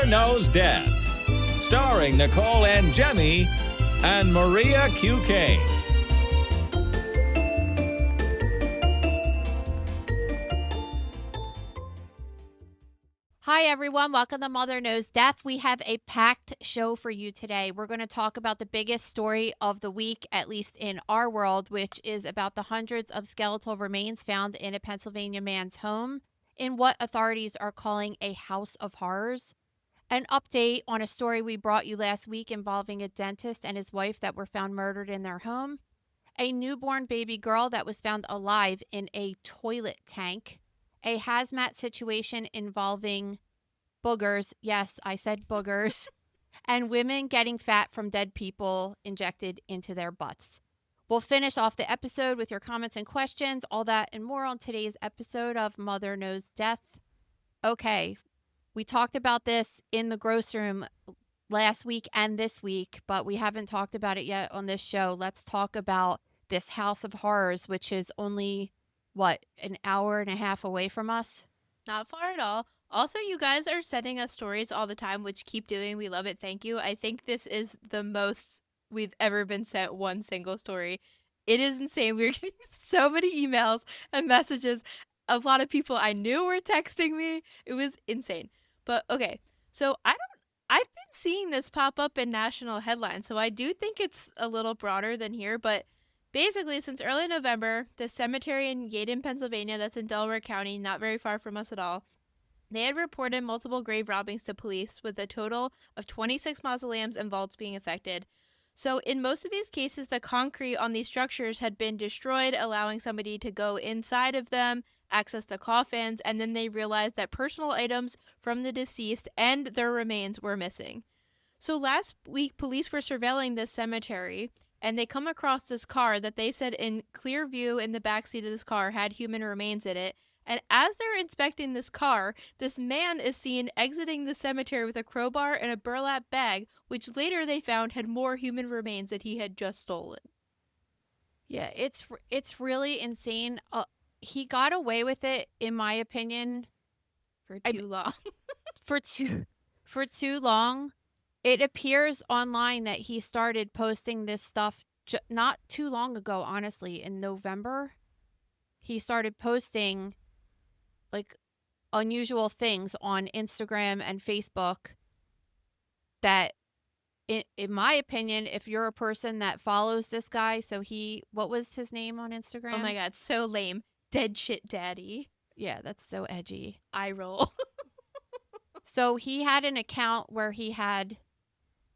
Mother Knows Death, starring Nicole and Jemmy and Maria QK. Hi, everyone. Welcome to Mother Knows Death. We have a packed show for you today. We're going to talk about the biggest story of the week, at least in our world, which is about the hundreds of skeletal remains found in a Pennsylvania man's home in what authorities are calling a house of horrors. An update on a story we brought you last week involving a dentist and his wife that were found murdered in their home. A newborn baby girl that was found alive in a toilet tank. A hazmat situation involving boogers. Yes, I said boogers. And women getting fat from dead people injected into their butts. We'll finish off the episode with your comments and questions, all that and more on today's episode of Mother Knows Death. Okay, we talked about this in the gross room last week and this week, but we haven't talked about it yet on this show. Let's talk about this House of Horrors, which is only, an hour and a half away from us? Not far at all. Also, you guys are sending us stories all the time, which keep doing. We love it. Thank you. I think this is the most we've ever been sent one single story. It is insane. We're getting so many emails and messages. A lot of people I knew were texting me. It was insane. But okay, so I've been seeing this pop up in national headlines, so I do think it's a little broader than here, but basically, since early November, the cemetery in Yaden, Pennsylvania, that's in Delaware County, not very far from us at all, they had reported multiple grave robbings to police, with a total of 26 mausoleums and vaults being affected. So in most of these cases, the concrete on these structures had been destroyed, allowing somebody to go inside of them, access the coffins, and then they realized that personal items from the deceased and their remains were missing. So last week, police were surveilling this cemetery, and they come across this car that they said in clear view in the backseat of this car had human remains in it. And as they're inspecting this car, this man is seen exiting the cemetery with a crowbar and a burlap bag, which later they found had more human remains that he had just stolen. Yeah, it's really insane. He got away with it, in my opinion, For too long. for too long. It appears online that he started posting this stuff not too long ago, honestly, in November. He started posting like unusual things on Instagram and Facebook that, in my opinion, if you're a person that follows this guy, so what was his name on Instagram? Oh my god, so lame. Dead shit daddy. Yeah, that's so edgy. Eye roll. So he had an account where he had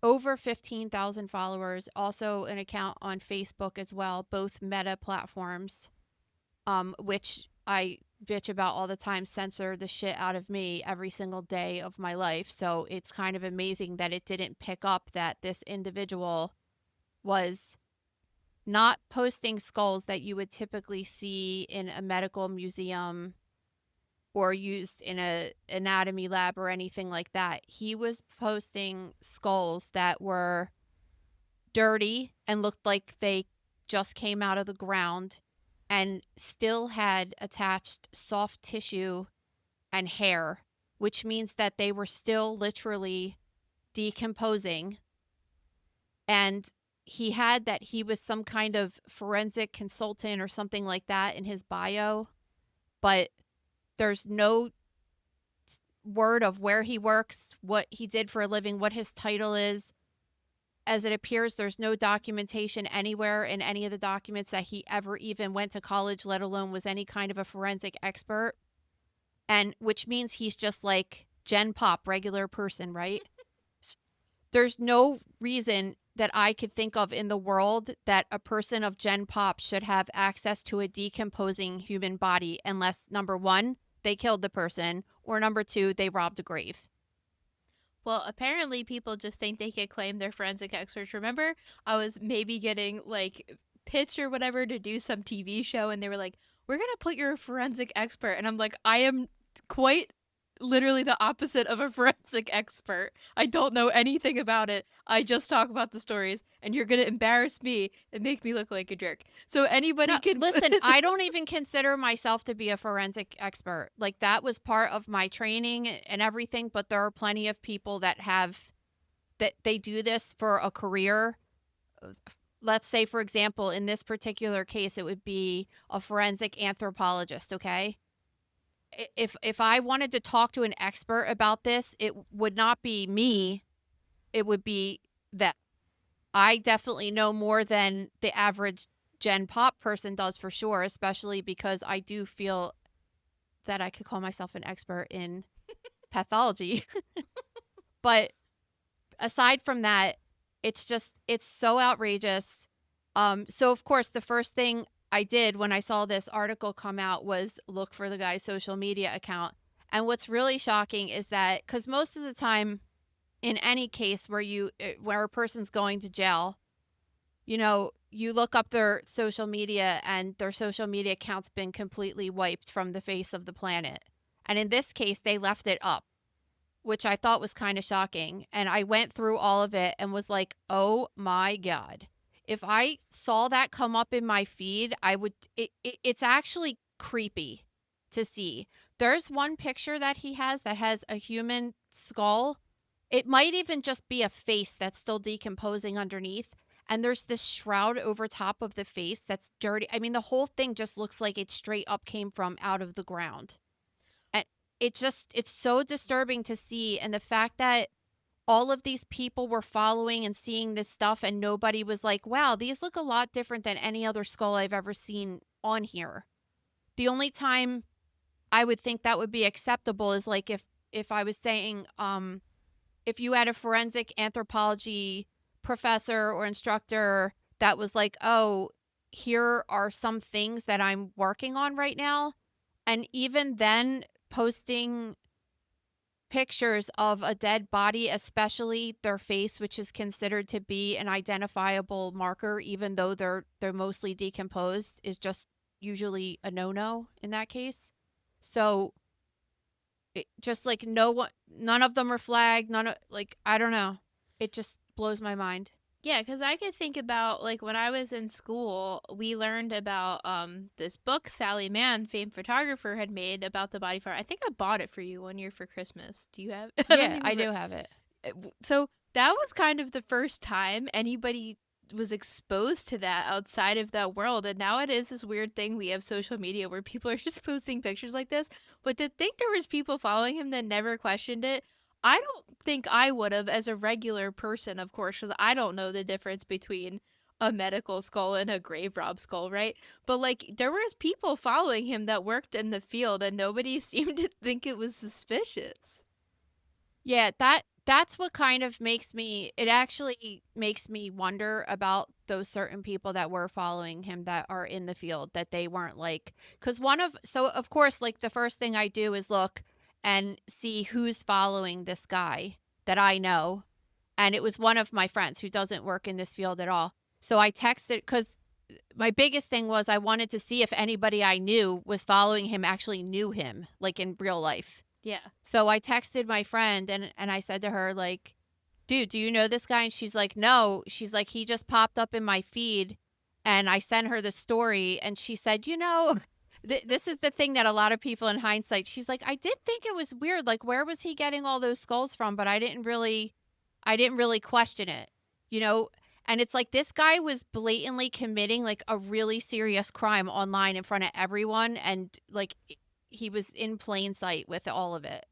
over 15,000 followers, also an account on Facebook as well, both Meta platforms, which I bitch about all the time, censor the shit out of me every single day of my life. So it's kind of amazing that it didn't pick up that this individual was not posting skulls that you would typically see in a medical museum or used in a anatomy lab or anything like that. He was posting skulls that were dirty and looked like they just came out of the ground and still had attached soft tissue and hair, which means that they were still literally decomposing. And he had that he was some kind of forensic consultant or something like that in his bio, but there's no word of where he works, what he did for a living, what his title is. As it appears, there's no documentation anywhere in any of the documents that he ever even went to college, let alone was any kind of a forensic expert. And which means he's just like Gen Pop, regular person, right? There's no reason that I could think of in the world that a person of Gen Pop should have access to a decomposing human body unless, number one, they killed the person, or number two, they robbed a grave. Well, apparently people just think they could claim they're forensic experts. Remember, I was maybe getting like pitched or whatever to do some TV show, and they were like, "We're gonna put your forensic expert," and I'm like, I am quite literally the opposite of a forensic expert. I don't know anything about it. I just talk about the stories, and you're gonna embarrass me and make me look like a jerk. So anybody No, can listen, I don't even consider myself to be a forensic expert. Like, that was part of my training and everything, but there are plenty of people that they do this for a career. Let's say, for example, in this particular case, it would be a forensic anthropologist, okay? If I wanted to talk to an expert about this, it would not be me, it would be that I definitely know more than the average Gen Pop person does for sure, especially because I do feel that I could call myself an expert in pathology. But aside from that, it's so outrageous. So of course, the first thing I did when I saw this article come out was look for the guy's social media account. And what's really shocking is that, because most of the time in any case where a person's going to jail, you know, you look up their social media and their social media account's been completely wiped from the face of the planet. And in this case, they left it up, which I thought was kind of shocking. And I went through all of it and was like, oh my God. If I saw that come up in my feed, it's actually creepy to see. There's one picture that he has that has a human skull. It might even just be a face that's still decomposing underneath. And there's this shroud over top of the face that's dirty. I mean, the whole thing just looks like it straight up came from out of the ground. And it's so disturbing to see. And the fact that all of these people were following and seeing this stuff and nobody was like, wow, these look a lot different than any other skull I've ever seen on here. The only time I would think that would be acceptable is like if I was saying, if you had a forensic anthropology professor or instructor that was like, oh, here are some things that I'm working on right now. And even then, posting pictures of a dead body, especially their face, which is considered to be an identifiable marker, even though they're mostly decomposed, is just usually a no-no in that case. So just like none of them are flagged. I don't know. It just blows my mind. Yeah, because I could think about, like, when I was in school, we learned about this book Sally Mann, famed photographer, had made about the body farm. I think I bought it for you one year for Christmas. Do you have it? Yeah, I do have it. So that was kind of the first time anybody was exposed to that outside of that world. And now it is this weird thing. We have social media where people are just posting pictures like this. But to think there was people following him that never questioned it, I don't think I would have as a regular person, of course, because I don't know the difference between a medical skull and a grave rob skull, right? But like there was people following him that worked in the field and nobody seemed to think it was suspicious. Yeah, that's what kind of actually makes me wonder about those certain people that were following him that are in the field, that they weren't like, because of course, like the first thing I do is look and see who's following this guy that I know. And it was one of my friends who doesn't work in this field at all. So I texted, because my biggest thing was I wanted to see if anybody I knew was following him actually knew him, like in real life. Yeah. So I texted my friend and I said to her, like, dude, do you know this guy? And she's like, no. She's like, he just popped up in my feed. And I sent her the story. And she said, this is the thing that a lot of people in hindsight, she's like, I did think it was weird. Like, where was he getting all those skulls from? But I didn't really question it, And it's like, this guy was blatantly committing like a really serious crime online in front of everyone. And like, he was in plain sight with all of it.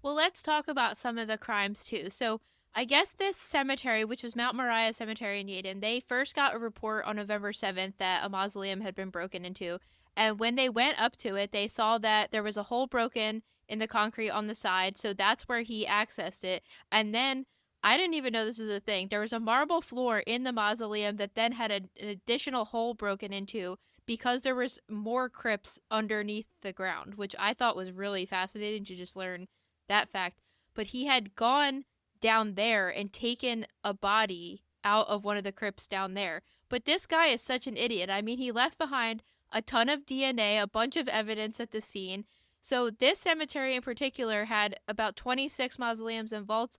Well, let's talk about some of the crimes too. So I guess this cemetery, which was Mount Moriah Cemetery in Yaden, they first got a report on November 7th that a mausoleum had been broken into. And when they went up to it, they saw that there was a hole broken in the concrete on the side. So that's where he accessed it. And then I didn't even know this was a thing. There was a marble floor in the mausoleum that then had an additional hole broken into because there was more crypts underneath the ground, which I thought was really fascinating to just learn that fact. But he had gone down there and taken a body out of one of the crypts down there. But this guy is such an idiot. I mean, he left behind a ton of DNA, a bunch of evidence at the scene. So this cemetery in particular had about 26 mausoleums and vaults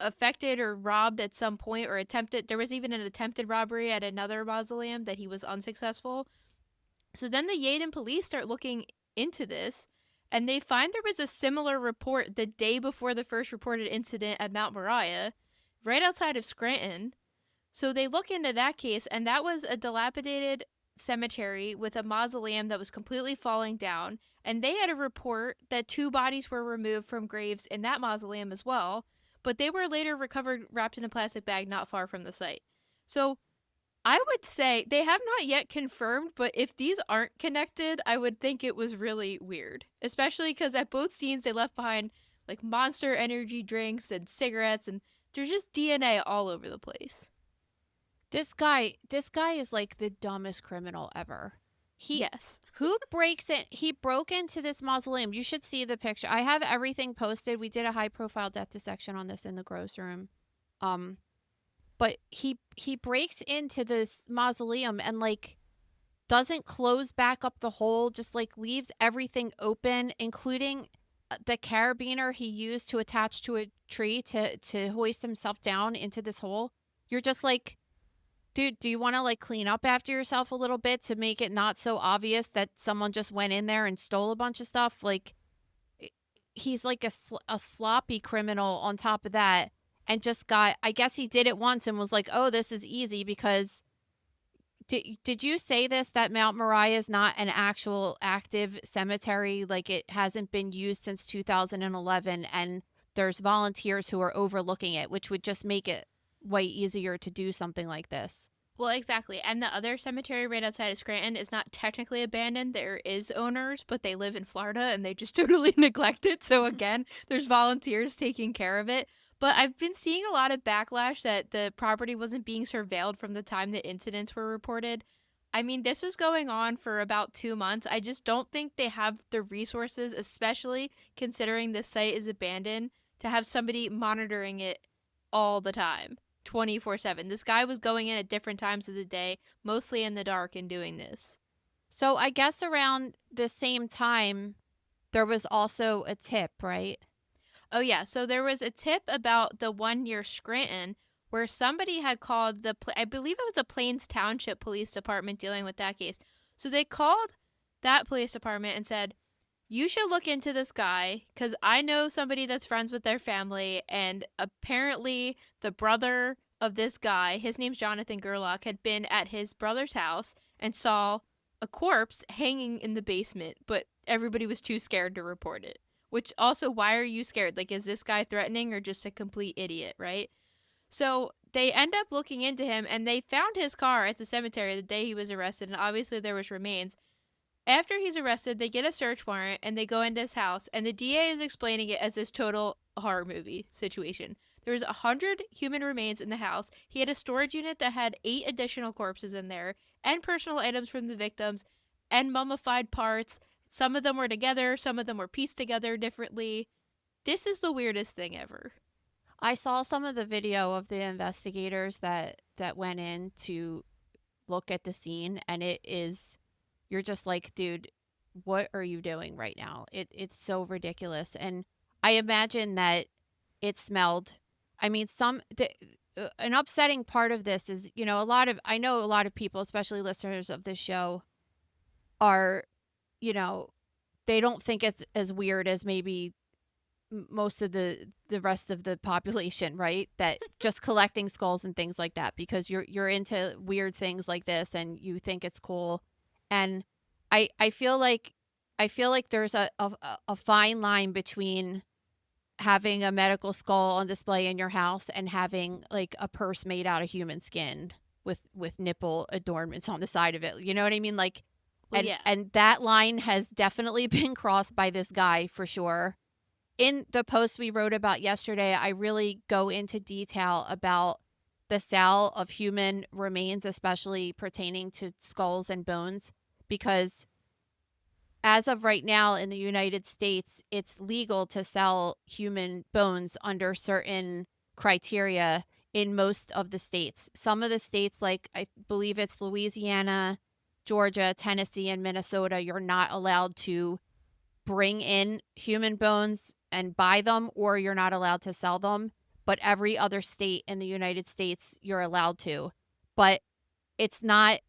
affected or robbed at some point or attempted. There was even an attempted robbery at another mausoleum that he was unsuccessful. So then the Yaden police start looking into this, and they find there was a similar report the day before the first reported incident at Mount Moriah, right outside of Scranton. So they look into that case, and that was a dilapidated cemetery with a mausoleum that was completely falling down. And they had a report that 2 bodies were removed from graves in that mausoleum as well, but they were later recovered wrapped in a plastic bag not far from the site. So I would say they have not yet confirmed, but if these aren't connected, I would think it was really weird. Especially because at both scenes they left behind like Monster energy drinks and cigarettes, and there's just DNA all over the place. This guy is like the dumbest criminal ever. Yes. Who breaks it? He broke into this mausoleum. You should see the picture. I have everything posted. We did a high profile death dissection on this in the gross room. But he breaks into this mausoleum and like doesn't close back up the hole, just like leaves everything open, including the carabiner he used to attach to a tree to hoist himself down into this hole. You're just like, dude, do you want to like clean up after yourself a little bit to make it not so obvious that someone just went in there and stole a bunch of stuff? Like, he's like a sloppy criminal on top of that, and just got, I guess he did it once and was like, oh, this is easy because did you say this, that Mount Moriah is not an actual active cemetery? Like, it hasn't been used since 2011, and there's volunteers who are overlooking it, which would just make it way easier to do something like this. Well, exactly. And the other cemetery right outside of Scranton is not technically abandoned. There is owners, but they live in Florida and they just totally neglect it. So again, there's volunteers taking care of it. But I've been seeing a lot of backlash that the property wasn't being surveilled from the time the incidents were reported. I mean, this was going on for about 2 months. I just don't think they have the resources, especially considering the site is abandoned, to have somebody monitoring it all the time. 24/7. This guy was going in at different times of the day, mostly in the dark, and doing this. So I guess around the same time, there was also a tip, right? Oh yeah, so there was a tip about the one near Scranton where somebody had called I believe it was the Plains Township Police Department dealing with that case. So they called that police department and said, you should look into this guy because I know somebody that's friends with their family, and apparently the brother of this guy, his name's Jonathan Gerlach, had been at his brother's house and saw a corpse hanging in the basement, but everybody was too scared to report it. Which also, why are you scared? Like, is this guy threatening or just a complete idiot, right? So they end up looking into him, and they found his car at the cemetery the day he was arrested, and obviously there was remains. After he's arrested, they get a search warrant and they go into his house, and the DA is explaining it as this total horror movie situation. There was 100 human remains in the house. He had a storage unit that had 8 additional corpses in there, and personal items from the victims, and mummified parts. Some of them were together, some of them were pieced together differently. This is the weirdest thing ever. I saw some of the video of the investigators that went in to look at the scene, and it is, you're just like, dude, what are you doing right now? It's so ridiculous. And I imagine that it smelled. I mean, an upsetting part of this is, I know a lot of people, especially listeners of this show, are, they don't think it's as weird as maybe most of the rest of the population, right? That just collecting skulls and things like that, because you're into weird things like this and you think it's cool. And I feel like there's a fine line between having a medical skull on display in your house and having like a purse made out of human skin with nipple adornments on the side of it. You know what I mean? Like, and that line has definitely been crossed by this guy for sure. In the post we wrote about yesterday, I really go into detail about the sale of human remains, especially pertaining to skulls and bones, because as of right now in the United States, it's legal to sell human bones under certain criteria in most of the states. Some of the states, like I believe it's Louisiana, Georgia, Tennessee, and Minnesota, you're not allowed to bring in human bones and buy them, or you're not allowed to sell them. But every other state in the United States, you're allowed to. But it's not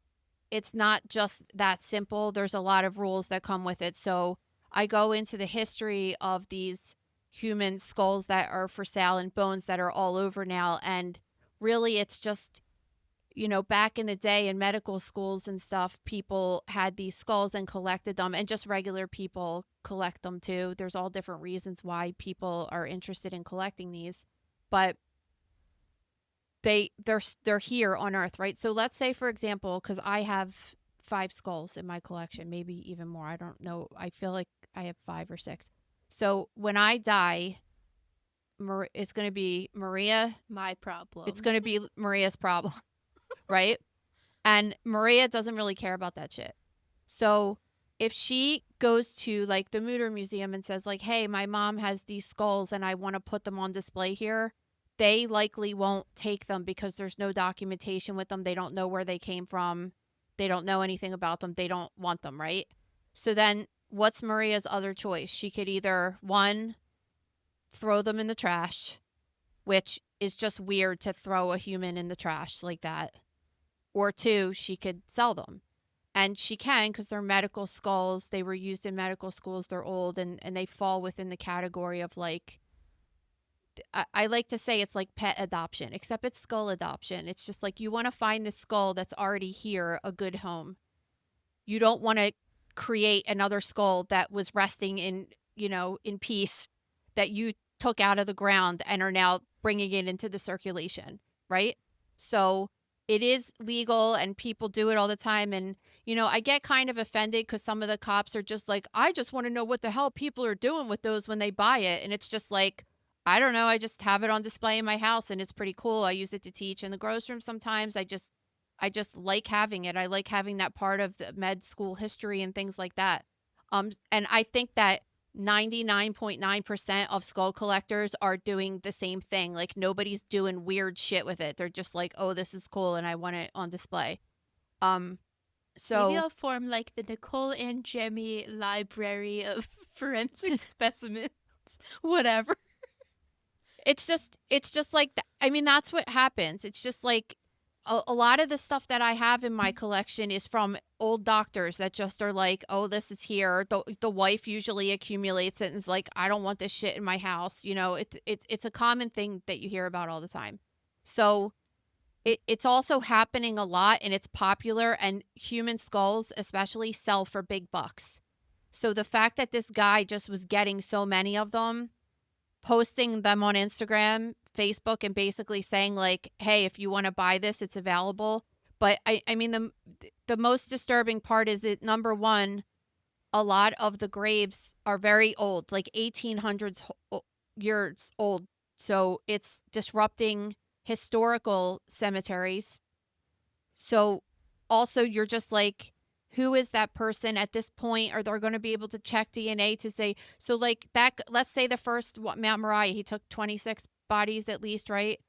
just that simple. There's a lot of rules that come with it. So I go into the history of these human skulls that are for sale and bones that are all over now. And really, it's just, back in the day in medical schools and stuff, people had these skulls and collected them, and just regular people collect them too. There's all different reasons why people are interested in collecting these, but they're here on Earth, right? So let's say, for example, because I have 5 skulls in my collection, maybe even more. I don't know. I feel like I have 5 or 6. So when I die, it's going to be Maria. My problem. It's going to be Maria's problem, right? And Maria doesn't really care about that shit. So if she goes to like the Mutter Museum and says like, hey, my mom has these skulls and I want to put them on display here, they likely won't take them because there's no documentation with them. They don't know where they came from. They don't know anything about them. They don't want them, right? So then what's Maria's other choice? She could either, one, throw them in the trash, which is just weird to throw a human in the trash like that. Or 2, she could sell them. And she can, because they're medical skulls. They were used in medical schools. They're old, and they fall within the category of like, I like to say it's like pet adoption, except it's skull adoption. It's just like you want to find the skull that's already here a good home. You don't want to create another skull that was resting in, in peace, that you took out of the ground and are now bringing it into the circulation, right? So it is legal and people do it all the time. And, I get kind of offended because some of the cops are just like, I just want to know what the hell people are doing with those when they buy it. And it's just like, I don't know. I just have it on display in my house and it's pretty cool. I use it to teach in the grocery room sometimes. I just like having it. I like having that part of the med school history and things like that. And I think that 99.9% of skull collectors are doing the same thing. Like nobody's doing weird shit with it. They're just like, oh, this is cool and I want it on display. So maybe I'll form like the Nicole and Jemmy library of forensic specimens. Whatever. it's just like that. I mean, that's what happens. It's just like a lot of the stuff that I have in my collection is from old doctors that just are like, oh, this is here. The wife usually accumulates it and is like, I don't want this shit in my house. It's a common thing that you hear about all the time. So it's also happening a lot and it's popular, and human skulls especially sell for big bucks. So the fact that this guy just was getting so many of them, posting them on Instagram, Facebook, and basically saying like, hey, if you want to buy this, it's available. But I mean, the most disturbing part is that, number one, a lot of the graves are very old, like 1800s years old. So it's disrupting historical cemeteries. So also you're just like, who is that person at this point? Are they going to be able to check DNA to say, so like that, let's say the first Mount Moriah, he took 26 bodies at least, right?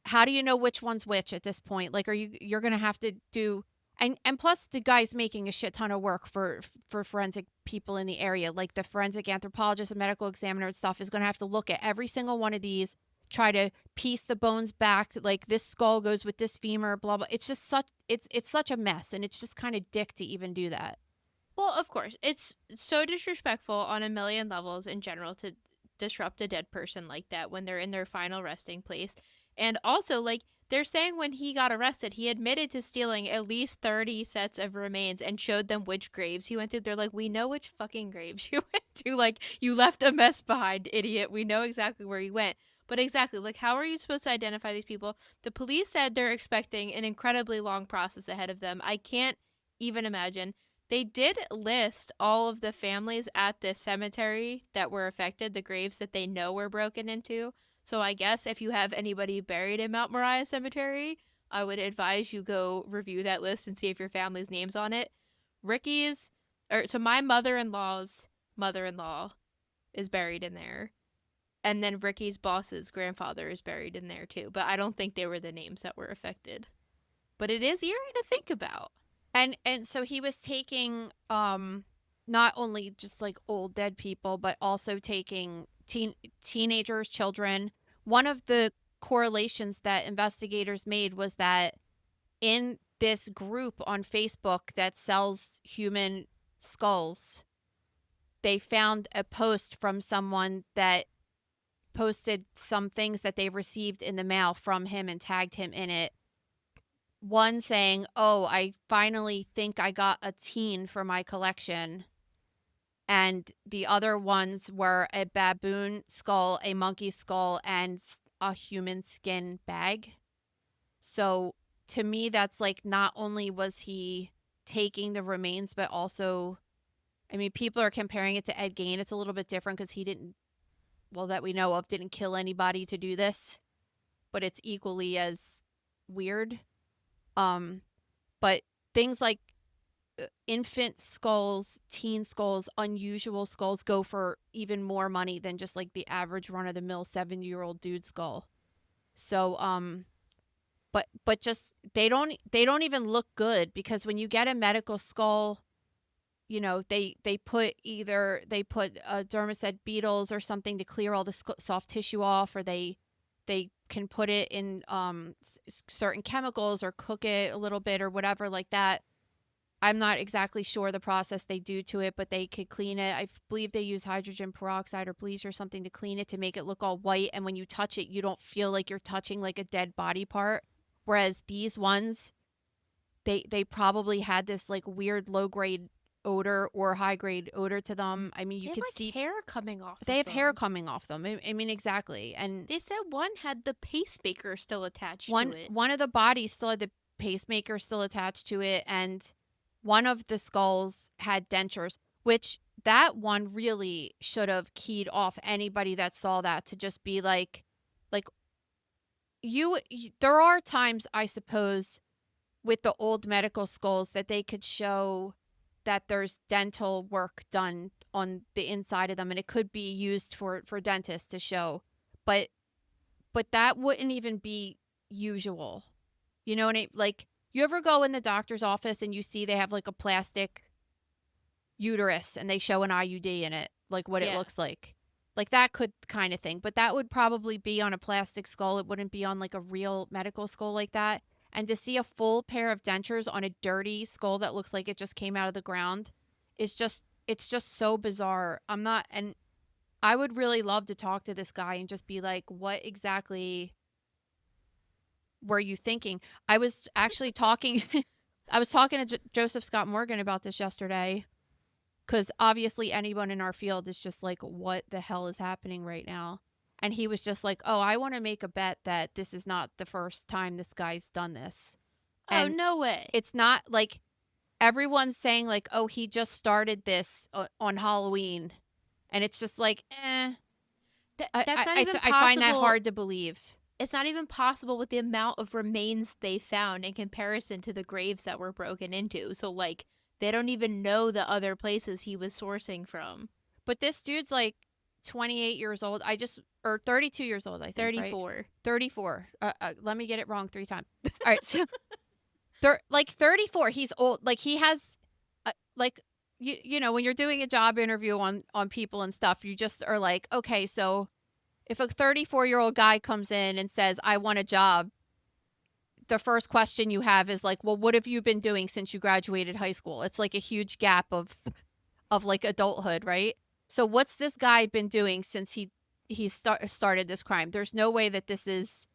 How do you know which one's which at this point? Like, you're going to have to do, and plus the guy's making a shit ton of work for forensic people in the area. Like the forensic anthropologist and medical examiner and stuff is going to have to look at every single one of these, try to piece the bones back, like this skull goes with this femur, blah blah. It's just it's such a mess, and it's just kind of dick to even do that. Well, of course, it's so disrespectful on a million levels in general to disrupt a dead person like that when they're in their final resting place. And also, like, they're saying when he got arrested, he admitted to stealing at least 30 sets of remains and showed them which graves he went to. They're like, we know which fucking graves you went to. Like, you left a mess behind, idiot. We know exactly where you went. But exactly, like, how are you supposed to identify these people? The police said they're expecting an incredibly long process ahead of them. I can't even imagine. They did list all of the families at this cemetery that were affected, the graves that they know were broken into. So I guess if you have anybody buried in Mount Moriah Cemetery, I would advise you go review that list and see if your family's name's on it. So my mother-in-law's mother-in-law is buried in there. And then Ricky's boss's grandfather is buried in there too. But I don't think they were the names that were affected. But it is eerie to think about. And so he was taking not only just like old dead people, but also taking teenagers, children. One of the correlations that investigators made was that in this group on Facebook that sells human skulls, they found a post from someone that posted some things that they received in the mail from him and tagged him in it. One saying, "Oh, I finally think I got a teen for my collection." And the other ones were a baboon skull, a monkey skull, and a human skin bag. So to me, that's like not only was he taking the remains, but also, I mean, people are comparing it to Ed Gein. It's a little bit different because he didn't, well, that we know of, didn't kill anybody to do this, but it's equally as weird. But things like infant skulls, teen skulls, unusual skulls go for even more money than just like the average run of the mill 70-year-old dude skull. So but just they don't even look good, because when you get a medical skull, you know, they put dermacet beetles or something to clear all the soft tissue off, or they can put it in certain chemicals or cook it a little bit or whatever like that. I'm not exactly sure the process they do to it, but they could clean it. I believe they use hydrogen peroxide or bleach or something to clean it to make it look all white. And when you touch it, you don't feel like you're touching like a dead body part. Whereas these ones, they probably had this like weird low grade odor or high grade odor to them. I mean, you They could have, like, see hair coming off. they of have hair them. coming off them. I mean, exactly. And They said one had the pacemaker still attached to it. one of the bodies still had the pacemaker still attached to it, and one of the skulls had dentures, which that one really should have keyed off anybody that saw that to just be like you there are times, I suppose, with the old medical skulls that they could show that there's dental work done on the inside of them, and it could be used for dentists to show, but that wouldn't even be usual. You know what like, you ever go in the doctor's office and you see they have like a plastic uterus and they show an IUD in it, like what it Yeah. looks like? Like that could kind of thing, but that would probably be on a plastic skull. It wouldn't be on like a real medical skull like that. And to see a full pair of dentures on a dirty skull that looks like it just came out of the ground is just, it's just so bizarre. And I would really love to talk to this guy and just be like, what exactly were you thinking? I was actually talking I was talking to Joseph Scott Morgan about this yesterday, because obviously anyone in our field is just like, what the hell is happening right now? And he was just like, oh, I want to make a bet that this is not the first time this guy's done this. Oh, And no way. it's not like everyone's saying like, oh, he just started this on Halloween. And it's just like, That's not even I find that possible. hard to believe. It's not even possible with the amount of remains they found in comparison to the graves that were broken into. So, like, they don't even know the other places he was sourcing from. But this dude's like 28 years old. Or 32 years old, I think. 34. Right? 34. Let me get it wrong 3 times. All right. So, like 34, he's old. Like he has, like, you know, when you're doing a job interview on people and stuff, you just are like, okay, so if a 34-year-old guy comes in and says, I want a job, the first question you have is like, well, what have you been doing since you graduated high school? It's like a huge gap of like adulthood, right? So what's this guy been doing since he started this crime? There's no way that this is,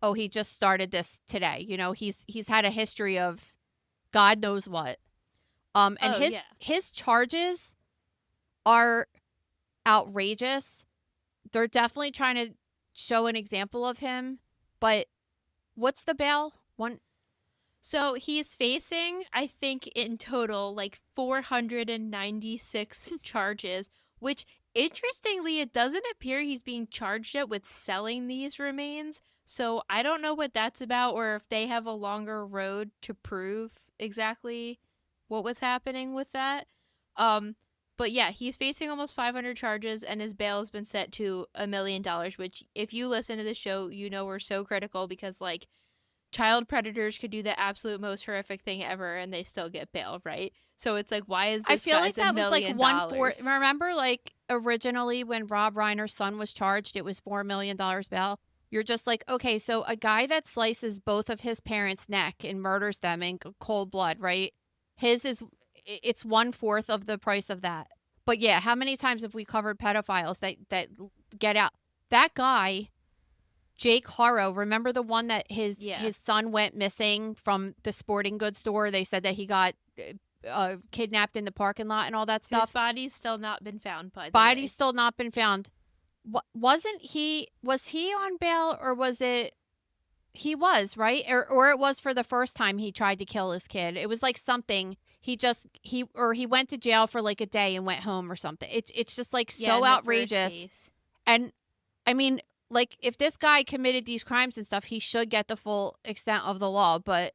oh, he just started this today. You know, he's had a history of God knows what. And his charges are outrageous. They're definitely trying to show an example of him, but what's the bail? One. So he's facing, I think, in total, like 496 charges, which, interestingly, it doesn't appear he's being charged yet with selling these remains. So I don't know what that's about, or if they have a longer road to prove exactly what was happening with that. But yeah, he's facing almost 500 charges, and his bail has been set to $1 million, which, if you listen to the show, you know we're so critical because, like, child predators could do the absolute most horrific thing ever and they still get bail, right? So it's like, why is I this feel like guy's that $1 was like million? 1/4. Remember, like originally when Rob Reiner's son was charged, it was $4 million bail. You're just like, okay, so a guy that slices both of his parents' neck and murders them in cold blood, right? His is it's 1/4 of the price of that. But yeah, how many times have we covered pedophiles that get out? That guy, Jake Harrow, remember the one that his son went missing from the sporting goods store? They said that he got kidnapped in the parking lot and all that stuff. His body's still not been found, by the way. Body's still not been found. Was he on bail, or was it he was, right? Or it was for the first time he tried to kill his kid. It was like something he went to jail for like a day and went home or something. It's just like so outrageous. And I mean, like if this guy committed these crimes and stuff, he should get the full extent of the law, but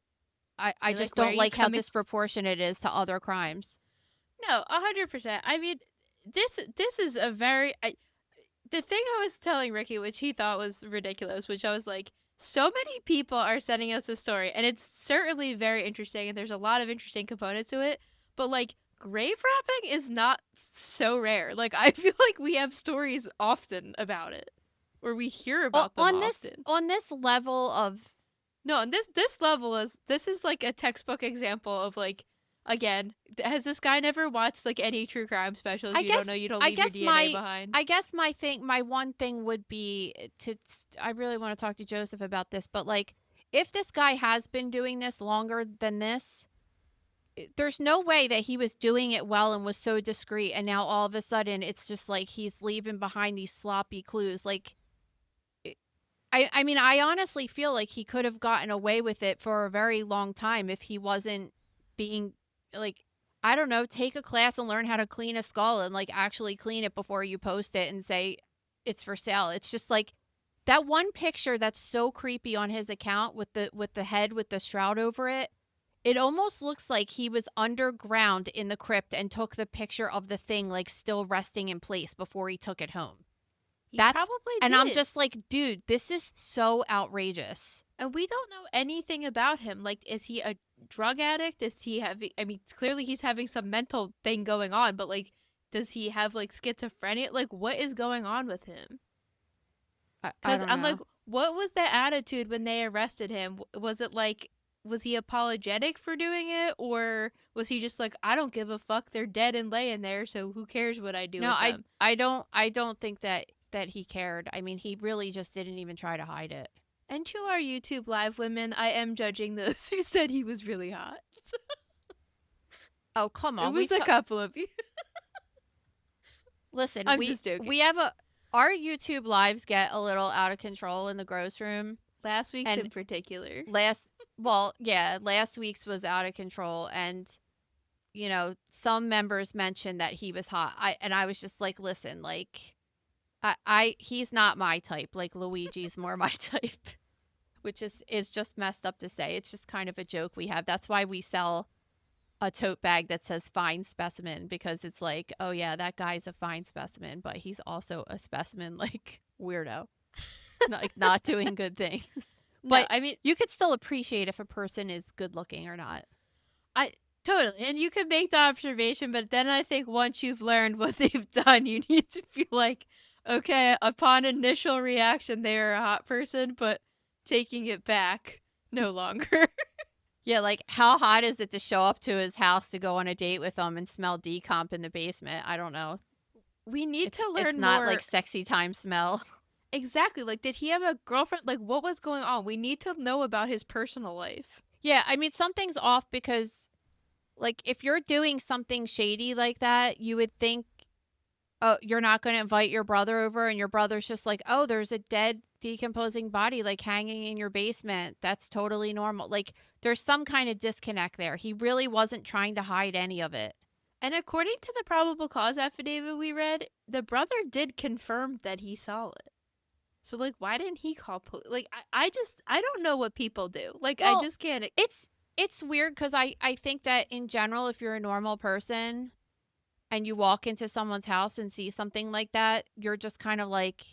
I just don't like how disproportionate it is to other crimes. No, 100%. I mean, this is a very the thing I was telling Ricky, which he thought was ridiculous, which I was like, so many people are sending us a story, and it's certainly very interesting, and there's a lot of interesting components to it, but like grave robbing is not so rare. Like I feel like we have stories often about it, or we hear about them often. On this level of No, and this level this is like a textbook example of like, again, has this guy never watched like any true crime specials? You don't know, you don't leave your DNA behind. I guess my one thing would be I really want to talk to Joseph about this, but like if this guy has been doing this longer than this, there's no way that he was doing it well and was so discreet, and now all of a sudden it's just like he's leaving behind these sloppy clues. Like I mean, I honestly feel like he could have gotten away with it for a very long time if he wasn't being like, I don't know, take a class and learn how to clean a skull and like actually clean it before you post it and say it's for sale. It's just like that one picture that's so creepy on his account with the head with the shroud over it. It almost looks like he was underground in the crypt and took the picture of the thing like still resting in place before he took it home. Probably did. And I'm just like, dude, this is so outrageous. And we don't know anything about him. Like, is he a drug addict? Is he having, I mean, clearly he's having some mental thing going on, but like, does he have like schizophrenia? Like, what is going on with him? Because I'm like, what was the attitude when they arrested him? Was it like, was he apologetic for doing it? Or was he just like, I don't give a fuck, they're dead and laying there, so who cares what I do with them? I don't think that he cared. I mean, he really just didn't even try to hide it. And to our YouTube live women, I am judging those who said he was really hot. Oh, come on. It was a couple of you. Listen, I'm just joking. We have our YouTube lives get a little out of control in the gross room. Last week's in particular. Last week's was out of control, and you know, some members mentioned that he was hot. I was just like, listen, like he's not my type. Like Luigi's more my type, which is just messed up to say. It's just kind of a joke we have. That's why we sell a tote bag that says fine specimen, because it's like, oh yeah, that guy's a fine specimen, but he's also a specimen, like weirdo, like not doing good things. But no, I mean, you could still appreciate if a person is good looking or not. Totally. And you can make the observation, but then I think once you've learned what they've done, you need to be like, okay, upon initial reaction, they are a hot person, but taking it back, no longer. Yeah, like how hot is it to show up to his house to go on a date with him and smell decomp in the basement? I don't know. We need to learn more. It's not like sexy time smell. Exactly. Like, did he have a girlfriend? Like, what was going on? We need to know about his personal life. Yeah, I mean, something's off because, like, if you're doing something shady like that, you would think, oh, you're not going to invite your brother over, and your brother's just like, oh, there's a dead, decomposing body, like, hanging in your basement. That's totally normal. Like, there's some kind of disconnect there. He really wasn't trying to hide any of it. And according to the probable cause affidavit we read, the brother did confirm that he saw it. So, like, why didn't he call police? Like, I don't know what people do. Like, well, I just can't. It's weird because I think that in general, if you're a normal person and you walk into someone's house and see something like that, you're just kind of like,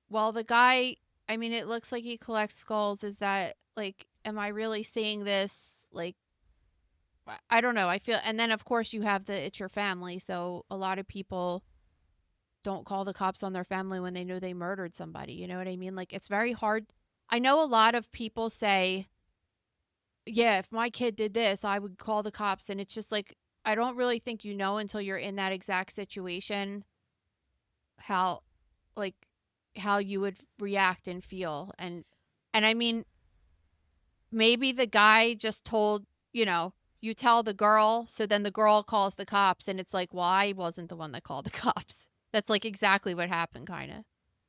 well, the guy, I mean, it looks like he collects skulls. Is that like, am I really seeing this? Like, I don't know. I feel, and then of course you have the it's your family. So a lot of people don't call the cops on their family when they know they murdered somebody. You know what I mean? Like, it's very hard. I know a lot of people say, yeah, if my kid did this, I would call the cops. And it's just like, I don't really think you know until you're in that exact situation how, like, how you would react and feel. And I mean, maybe the guy just told, you tell the girl, so then the girl calls the cops, and it's like, well, I wasn't the one that called the cops. That's like exactly what happened, kind of.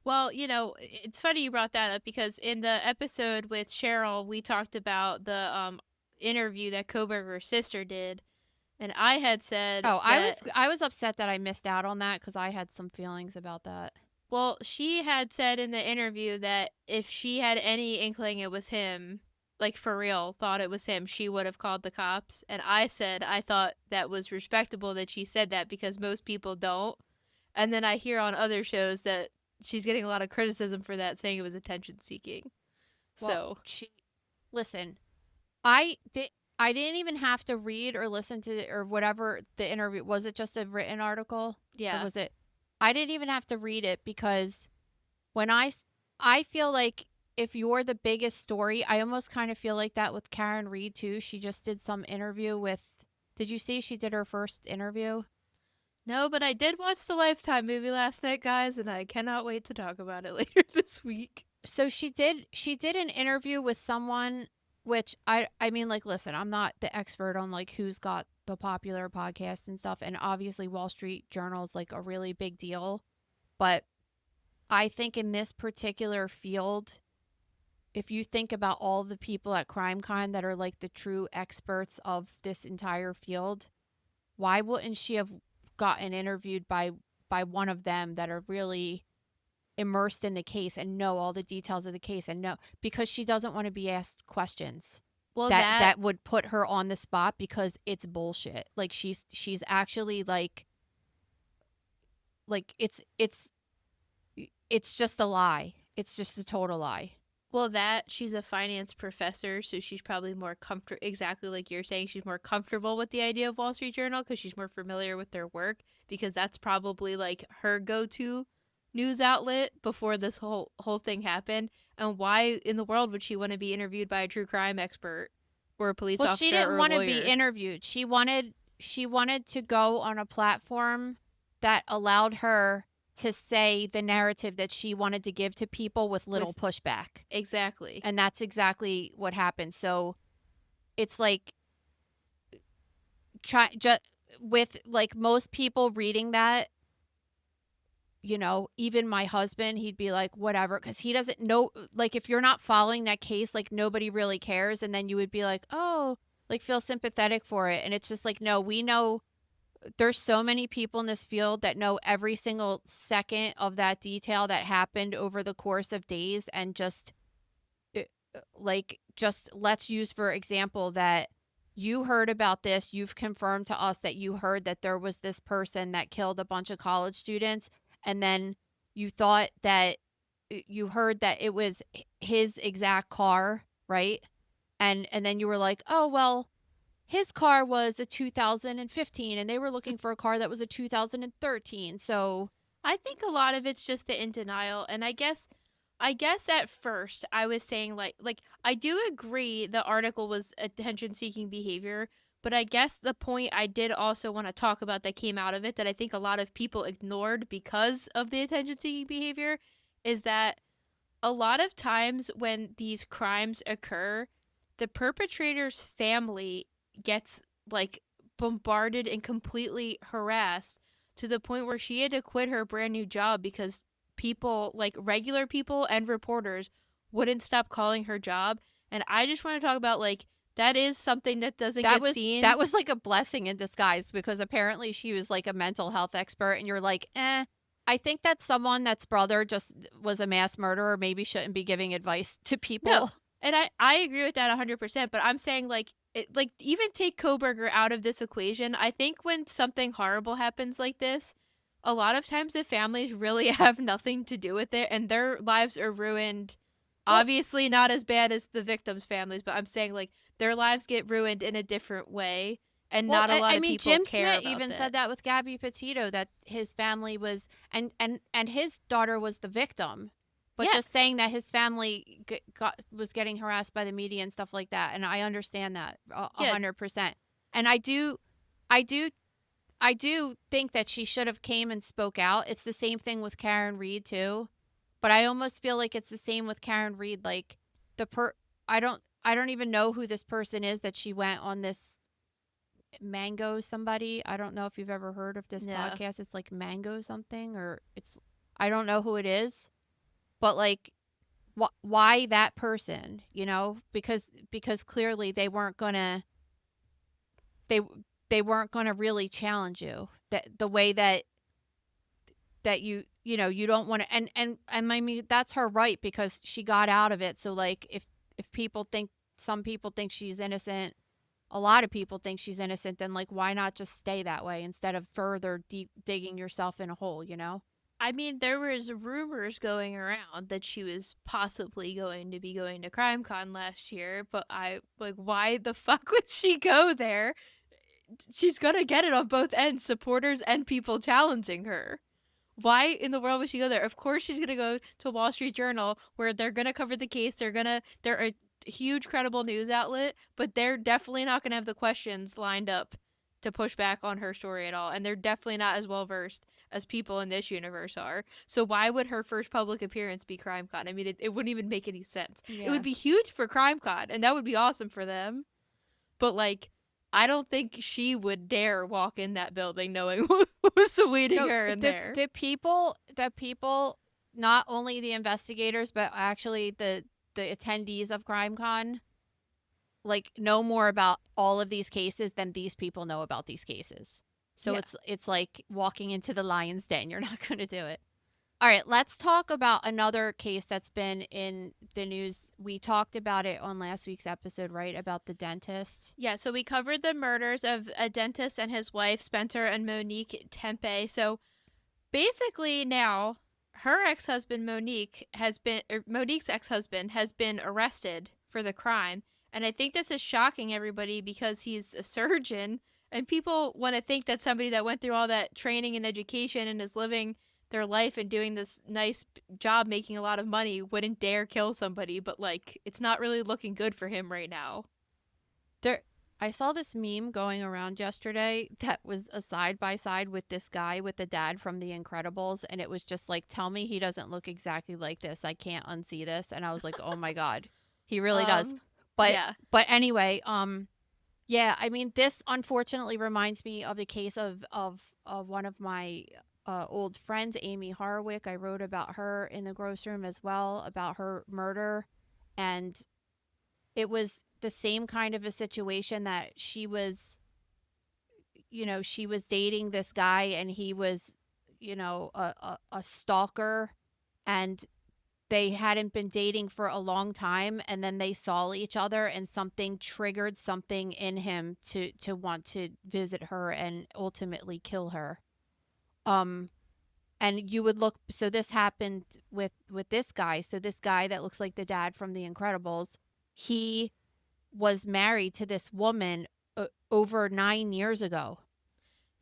Well, it's funny you brought that up because in the episode with Cheryl, we talked about the interview that Koberger's sister did, and I had said Oh, that I was upset that I missed out on that because I had some feelings about that. well, she had said in the interview that if she had any inkling it was him, like for real, thought it was him, she would have called the cops. And I said I thought that was respectable that she said that because most people don't. And then I hear on other shows that she's getting a lot of criticism for that, saying it was attention seeking. Well, listen, I didn't even have to read or listen to or whatever the interview was. It just a written article? Yeah. Or was it? I didn't even have to read it because when I feel like if you're the biggest story, I almost kind of feel like that with Karen Reed too. She just did some interview with. Did you see she did her first interview? No, but I did watch the Lifetime movie last night, guys, and I cannot wait to talk about it later this week. So she did an interview with someone, which I mean, like, listen, I'm not the expert on like who's got the popular podcast and stuff, and obviously Wall Street Journal is like a really big deal, but I think in this particular field, if you think about all the people at CrimeCon that are like the true experts of this entire field, why wouldn't she have gotten interviewed by one of them that are really immersed in the case and know all the details of the case and know, because she doesn't want to be asked questions Well, that would put her on the spot because it's bullshit. Like she's actually like it's just a lie. It's just a total lie. Well, she's a finance professor, so she's probably more comfortable, exactly like you're saying, she's more comfortable with the idea of Wall Street Journal because she's more familiar with their work, because that's probably like her go-to news outlet before this whole thing happened. And why in the world would she want to be interviewed by a true crime expert or a police officer? Well, she didn't want to be interviewed. She wanted to go on a platform that allowed her to say the narrative that she wanted to give to people with little pushback. Exactly. And that's exactly what happened. So it's like with like most people reading that, even my husband, he'd be like, whatever, because he doesn't know, like, if you're not following that case, like, nobody really cares. And then you would be like, oh, like, feel sympathetic for it. And it's just like, no, we know there's so many people in this field that know every single second of that detail that happened over the course of days. And just let's use for example that you heard about this. You've confirmed to us that you heard that there was this person that killed a bunch of college students. And then you thought that you heard that it was his exact car, right? And then you were like, oh, well, his car was a 2015 and they were looking for a car that was a 2013. So I think a lot of it's just the in denial. And I guess at first I was saying like I do agree the article was attention seeking behavior, but I guess the point I did also want to talk about that came out of it that I think a lot of people ignored because of the attention seeking behavior is that a lot of times when these crimes occur, the perpetrator's family gets like bombarded and completely harassed to the point where she had to quit her brand new job because people, like regular people and reporters, wouldn't stop calling her job. And I just want to talk about like that is something that doesn't get seen. That was like a blessing in disguise because apparently she was like a mental health expert and you're like, I think that's someone that's brother just was a mass murderer, maybe shouldn't be giving advice to people. No, and I agree with that 100%, but I'm saying like even take Koberger out of this equation. I think when something horrible happens like this, a lot of times the families really have nothing to do with it and their lives are ruined Obviously not as bad as the victims' families, but I'm saying like their lives get ruined in a different way, and Well, not a lot I of mean, people Jim care Smith about even that. said that with Gabby Petito, that his family was, and his daughter was the victim, but just Yes. saying that his family was getting harassed by the media and stuff like that, and I understand that Yeah. 100%. And I do think that she should have came and spoke out. It's the same thing with Karen Reed too, but I almost feel like it's the same with Karen Reed. Like the I don't even know who this person is that she went on this Mango somebody. I don't know if you've ever heard of this No. podcast. It's like Mango something, or it's, I don't know who it is, but like why that person, because clearly they they weren't going to really challenge you, that the way that you don't want to, and I mean that's her right, because she got out of it. So like if people think, some people think she's innocent, a lot of people think she's innocent, then like why not just stay that way instead of further deep digging yourself in a hole? I mean, there was rumors going around that she was possibly going to be going to CrimeCon last year, but I like, why the fuck would she go there? She's gonna get it on both ends, supporters and people challenging her. Why in the world would she go there? Of course she's gonna go to Wall Street Journal, where they're gonna cover the case. They're a huge credible news outlet, but they're definitely not gonna have the questions lined up to push back on her story at all. And they're definitely not as well versed as people in this universe are. So why would her first public appearance be CrimeCon? I mean, it wouldn't even make any sense. It would be huge for CrimeCon, and that would be awesome for them. But like, I don't think she would dare walk in that building knowing what was awaiting her in there. The people, not only the investigators, but actually the attendees of CrimeCon, like know more about all of these cases than these people know about these cases. So Yeah. it's like walking into the lion's den. You're not going to do it. All right, let's talk about another case that's been in the news. We talked about it on last week's episode, right? About the dentist. Yeah, so we covered the murders of a dentist and his wife, Spencer and Monique Tempe. So basically now her ex-husband Monique's ex-husband has been arrested for the crime. And I think this is shocking everybody because he's a surgeon, and people want to think that somebody that went through all that training and education and is living their life and doing this nice job making a lot of money wouldn't dare kill somebody, but like it's not really looking good for him right now. I saw this meme going around yesterday that was a side by side with this guy with the dad from The Incredibles, and it was just like, tell me he doesn't look exactly like this. I can't unsee this. And I was like, oh my God, he really does. But yeah. but anyway, yeah, I mean, this unfortunately reminds me of the case of one of my old friends, Amy Harwick. I wrote about her in the Gross Room as well, about her murder, and it was the same kind of a situation that she was dating this guy, and he was, a stalker, and they hadn't been dating for a long time, and then they saw each other, and something triggered something in him to want to visit her and ultimately kill her. And you would look, so this happened with this guy. So this guy that looks like the dad from The Incredibles, he was married to this woman over 9 years ago.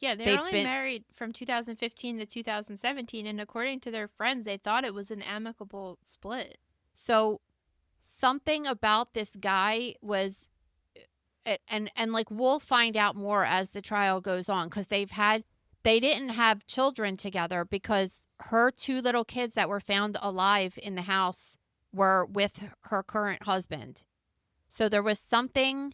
Yeah, they were only married from 2015 to 2017, and according to their friends, they thought it was an amicable split. So something about this guy was, and like we'll find out more as the trial goes on, because they didn't have children together, because her two little kids that were found alive in the house were with her current husband. So there was something,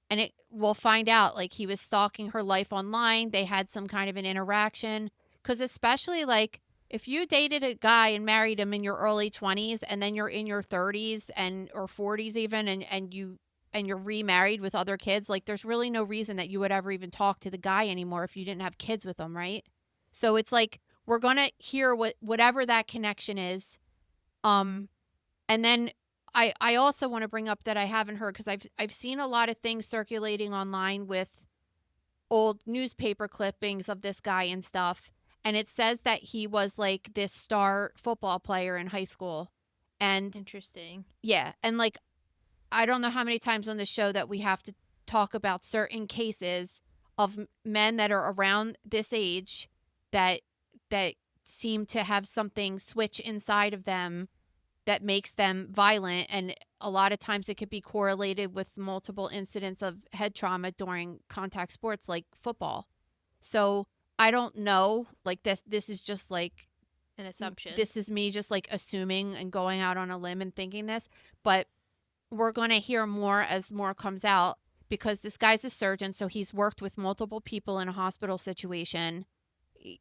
and we'll find out, like he was stalking her life online. They had some kind of an interaction, because especially like if you dated a guy and married him in your early 20s, and then you're in your 30s or 40s even, and you're remarried with other kids, like there's really no reason that you would ever even talk to the guy anymore if you didn't have kids with him, right? So it's like we're going to hear whatever that connection is. And then I also want to bring up that I haven't heard, because I've seen a lot of things circulating online with old newspaper clippings of this guy and stuff, and it says that he was like this star football player in high school, And Interesting. yeah, and like I don't know how many times on the show that we have to talk about certain cases of men that are around this age that that seem to have something switch inside of them that makes them violent, and a lot of times it could be correlated with multiple incidents of head trauma during contact sports like football. So I don't know, like this is just like An assumption. this is me just like assuming and going out on a limb and thinking this, but we're going to hear more as more comes out because this guy's a surgeon, so he's worked with multiple people in a hospital situation,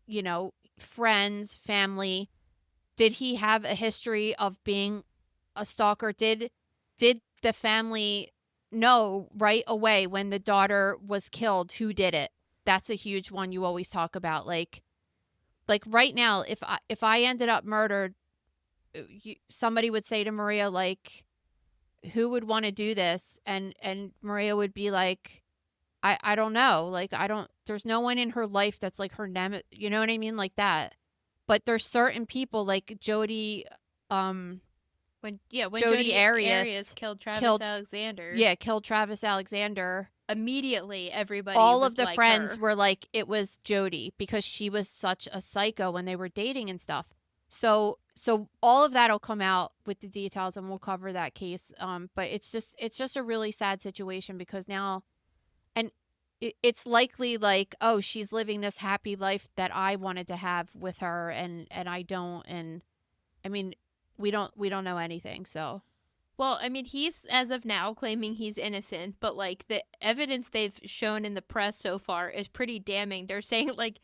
you know, friends, family. Did he have a history of being a stalker? Did the family know right away when the daughter was killed who did it? That's a huge one you always talk about. Like right now, if I ended up murdered, somebody would say to Maria like, who would want to do this? And Maria would be like, I don't know. Like I don't, there's no one in her life that's like her you know what I mean? Like that. But there's certain people like Jody, When Jody Arias Arias killed Travis killed- Alexander, killed Travis Alexander. immediately everybody All was of the like friends her. were like, it was Jody because she was such a psycho when they were dating and stuff. So all of that'll come out with the details and we'll cover that case. But it's just a really sad situation because now, and it's likely like, oh, she's living this happy life that I wanted to have with her and I don't. And I mean, we don't know anything. So Well, I mean, he's as of now claiming he's innocent, but like the evidence they've shown in the press so far is pretty damning. They're saying like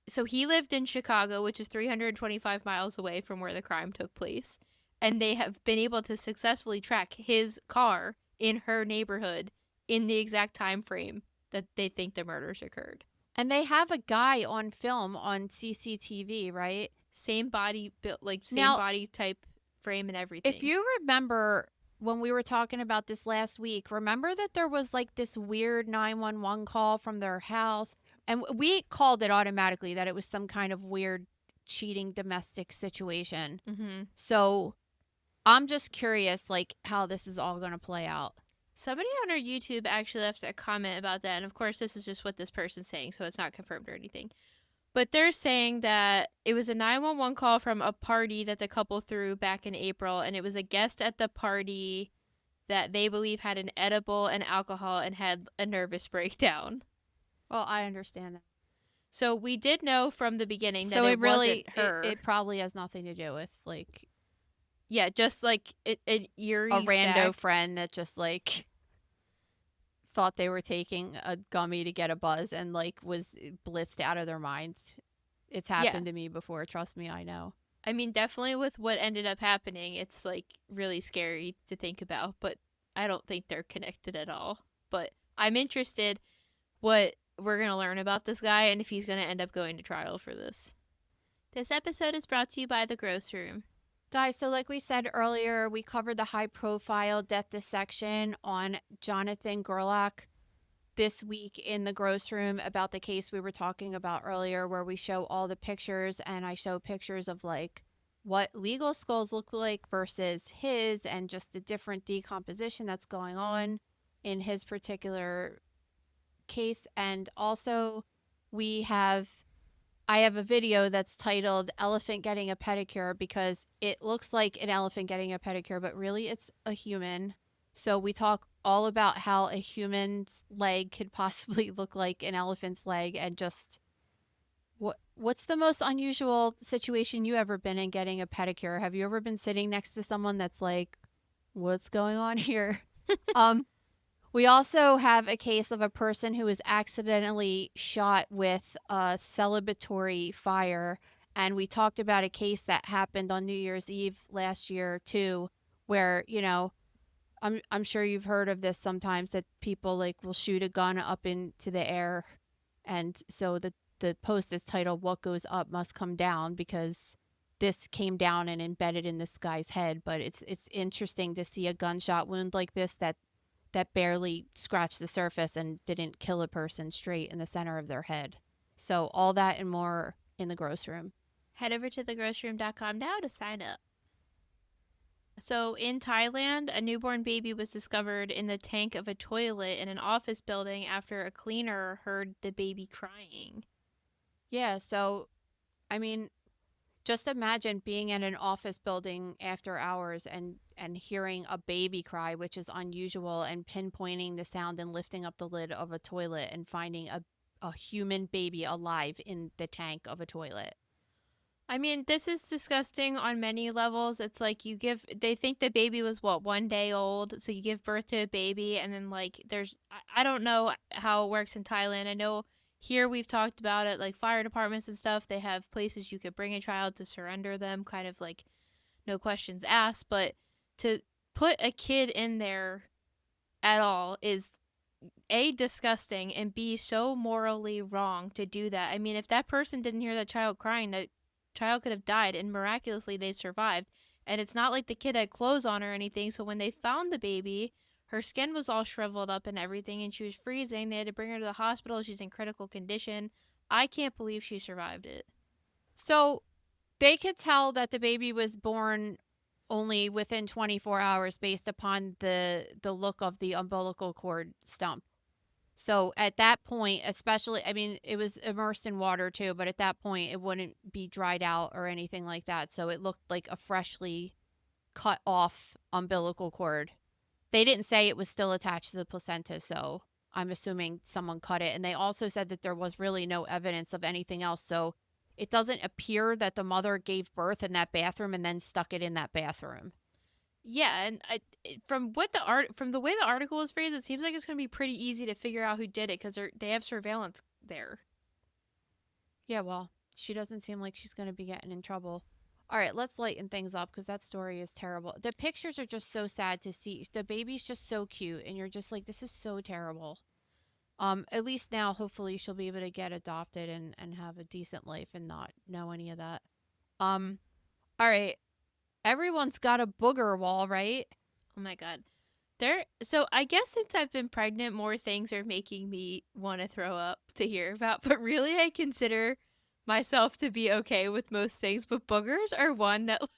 so he lived in Chicago, which is 325 miles away from where the crime took place, and they have been able to successfully track his car in her neighborhood in the exact time frame that they think the murders occurred. and they have a guy on film on CCTV, right? Same body built, like same Now- body type frame and everything. If you remember when we were talking about this last week, remember that there was like this weird 911 call from their house, and we called it automatically that it was some kind of weird cheating domestic situation. Mm-hmm. So I'm just curious like how this is all going to play out. Somebody on our YouTube actually left a comment about that, and of course this is just what this person's saying, so it's not confirmed or anything. But they're saying that it was a 911 call from a party that the couple threw back in April, and it was a guest at the party that they believe had an edible and alcohol and had a nervous breakdown. Well, I understand that. So we did know from the beginning that So it really wasn't her. it probably has nothing to do with like Yeah, just like an eerie a rando fact. friend that just like thought they were taking a gummy to get a buzz and like was blitzed out of their minds. It's happened to me before. Trust me, I know. I mean, definitely with what ended up happening, it's like really scary to think about, but I don't think they're connected at all. But I'm interested what we're going to learn about this guy and if he's going to end up going to trial for this. This episode is brought to you by The Gross Room. Guys, so like we said earlier, we covered the high profile death dissection on Jonathan Gerlach this week in the Gross Room about the case we were talking about earlier, where we show all the pictures and I show pictures of like what legal skulls look like versus his and just the different decomposition that's going on in his particular case. And also I have a video that's titled Elephant Getting a Pedicure because it looks like an elephant getting a pedicure, but really it's a human. So we talk all about how a human's leg could possibly look like an elephant's leg and just what's the most unusual situation you ever been in getting a pedicure? Have you ever been sitting next to someone that's like, what's going on here? We also have a case of a person who was accidentally shot with a celebratory fire. And we talked about a case that happened on New Year's Eve last year too, where, you know, I'm sure you've heard of this sometimes that people like will shoot a gun up into the air. And so the post is titled What Goes Up Must Come Down because this came down and embedded in this guy's head. But it's interesting to see a gunshot wound like this that barely scratched the surface and didn't kill a person straight in the center of their head. So all that and more in the Gross Room. Head over to thegrossroom.com now to sign up. So in Thailand, a newborn baby was discovered in the tank of a toilet in an office building after a cleaner heard the baby crying. Yeah, so I mean, just imagine being in an office building after hours and hearing a baby cry, which is unusual, and pinpointing the sound and lifting up the lid of a toilet and finding a human baby alive in the tank of a toilet. I mean, this is disgusting on many levels. It's like they think the baby was what, 1 day old. So you give birth to a baby and then like I don't know how it works in Thailand. I know here we've talked about it, like fire departments and stuff. They have places you could bring a child to surrender them, kind of like no questions asked. But to put a kid in there at all is A, disgusting, and B, so morally wrong to do that. I mean, if that person didn't hear that child crying, that child could have died, and miraculously they survived. And it's not like the kid had clothes on or anything, so when they found the baby, her skin was all shriveled up and everything, and she was freezing. They had to bring her to the hospital. She's in critical condition. I can't believe she survived it. So they could tell that the baby was born only within 24 hours based upon the look of the umbilical cord stump. So at that point, especially, I mean, it was immersed in water too, but at that point, it wouldn't be dried out or anything like that. So it looked like a freshly cut off umbilical cord. They didn't say it was still attached to the placenta, so I'm assuming someone cut it. And they also said that there was really no evidence of anything else. So it doesn't appear that the mother gave birth in that bathroom and then stuck it in that bathroom. Yeah, and from the way the article was phrased, it seems like it's going to be pretty easy to figure out who did it because they have surveillance there. Yeah, well, she doesn't seem like she's going to be getting in trouble. All right, let's lighten things up because that story is terrible. The pictures are just so sad to see. The baby's just so cute, and you're just like, this is so terrible. At least now, hopefully, she'll be able to get adopted and have a decent life and not know any of that. All right, everyone's got a booger wall, right? Oh my god. So I guess since I've been pregnant, more things are making me want to throw up to hear about. But really, I consider myself to be okay with most things. But boogers are one that like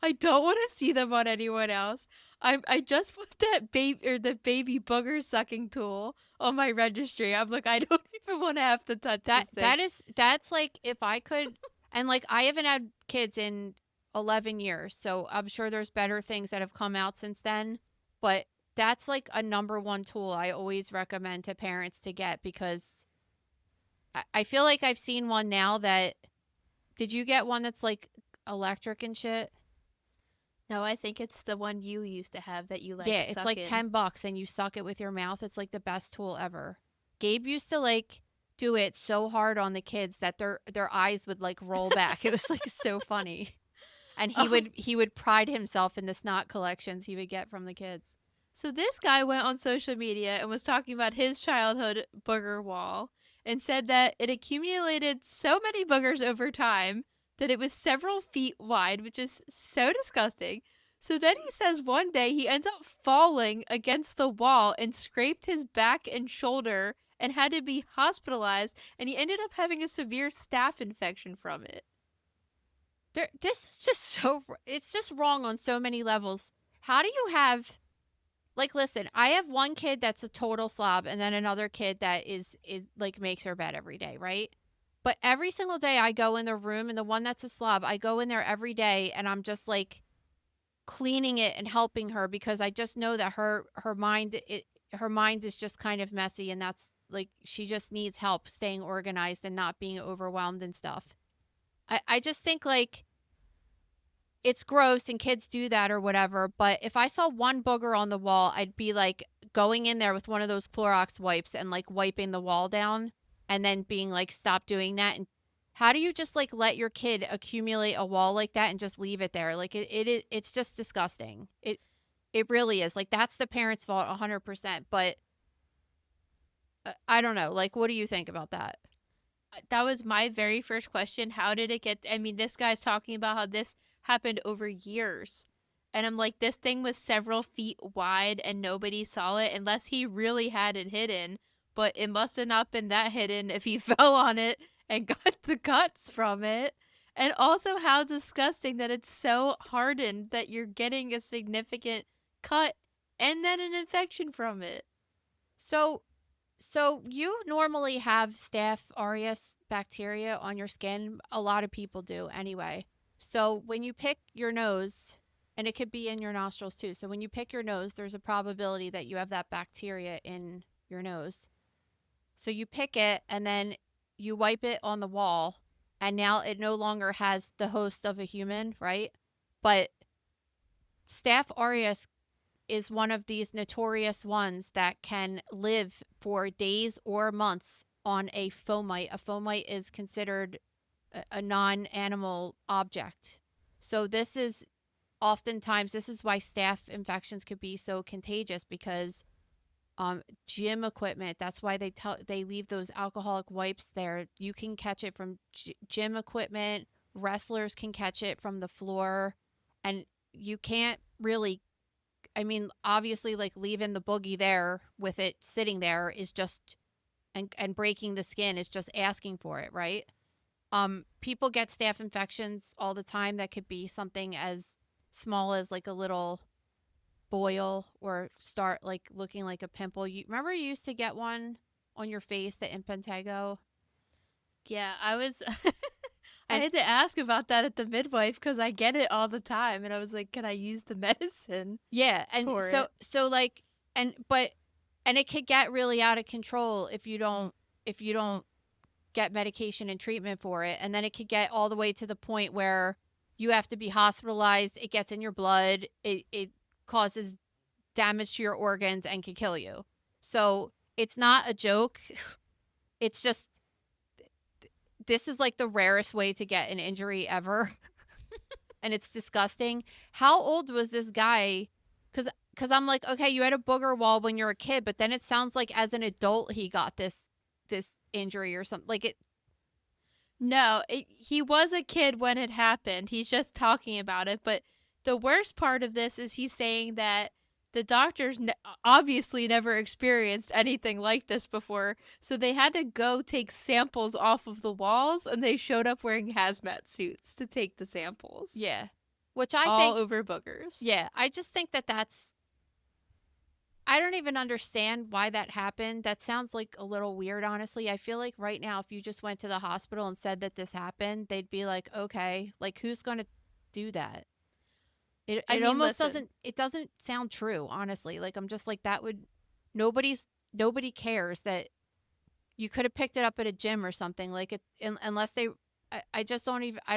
I don't want to see them on anyone else. I just put the baby booger sucking tool on my registry. I'm like, I don't even want to have to touch this thing. That's like if I could, and like I haven't had kids in 11 years, so I'm sure there's better things that have come out since then. But that's like a number one tool I always recommend to parents to get because I feel like I've seen one now that. Did you get one that's like electric and shit? No, I think it's the one you used to have that you like. Yeah, it's suck like in. $10 and you suck it with your mouth. It's like the best tool ever. Gabe used to like do it so hard on the kids that their eyes would like roll back. It was like so funny. And he would pride himself in the snot collections he would get from the kids. So this guy went on social media and was talking about his childhood booger wall and said that it accumulated so many boogers over time that it was several feet wide, which is so disgusting. So then he says one day he ends up falling against the wall and scraped his back and shoulder and had to be hospitalized, and he ended up having a severe staph infection from it. This is just it's just wrong on so many levels. How do you have, like, listen, I have one kid that's a total slob and then another kid that is like makes her bed every day, right? But every single day I go in the room and the one that's a slob, I go in there every day and I'm just like cleaning it and helping her because I just know that her mind is just kind of messy and that's like she just needs help staying organized and not being overwhelmed and stuff. I just think like it's gross and kids do that or whatever, but if I saw one booger on the wall, I'd be like going in there with one of those Clorox wipes and like wiping the wall down and then being like, stop doing that. And how do you just like let your kid accumulate a wall like that and just leave it there? Like it's just disgusting. It really is. Like that's the parent's fault 100%. But I don't know. Like, what do you think about that? That was my very first question. How did it get? I mean, this guy's talking about how this happened over years. And I'm like, this thing was several feet wide and nobody saw it unless he really had it hidden. But it must have not been that hidden if he fell on it and got the guts from it. And also how disgusting that it's so hardened that you're getting a significant cut and then an infection from it. So you normally have Staph aureus bacteria on your skin. A lot of people do anyway. So when you pick your nose, and it could be in your nostrils too. So when you pick your nose, there's a probability that you have that bacteria in your nose. So you pick it and then you wipe it on the wall, and now it no longer has the host of a human, right? But Staph aureus is one of these notorious ones that can live for days or months on a fomite. A fomite is considered a non-animal object. So this is why staph infections could be so contagious, because gym equipment, that's why they leave those alcoholic wipes there. You can catch it from gym equipment. Wrestlers can catch it from the floor, and you can't really, I mean, obviously, like, leaving the boogie there with it sitting there is just, and breaking the skin is just asking for it, right? People get staph infections all the time that could be something as small as like a little boil, or start like looking like a pimple. You remember you used to get one on your face, the impetigo? Yeah, I was. I And had to ask about that at the midwife because I get it all the time, and I was like, "Can I use the medicine yeah, and for so it?" so like, and it could get really out of control if you don't get medication and treatment for it, and then it could get all the way to the point where you have to be hospitalized. It gets in your blood. It causes damage to your organs and can kill you. So it's not a joke. It's just, this is like the rarest way to get an injury ever. And it's disgusting. How old was this guy? Because I'm like, okay, you had a booger wall when you're a kid, but then it sounds like as an adult he got this injury or something. Like, it. No, he was a kid when it happened. He's just talking about it. But the worst part of this is he's saying that the doctors obviously never experienced anything like this before. So they had to go take samples off of the walls, and they showed up wearing hazmat suits to take the samples. Yeah. Which I all think. over boogers. Yeah. I just think that's. I don't even understand why that happened. That sounds like a little weird, honestly. I feel like right now, if you just went to the hospital and said that this happened, they'd be like, okay, like, who's going to do that? It almost doesn't sound true, honestly. Like, I'm just like, nobody cares that you could have picked it up at a gym or something, like it, unless I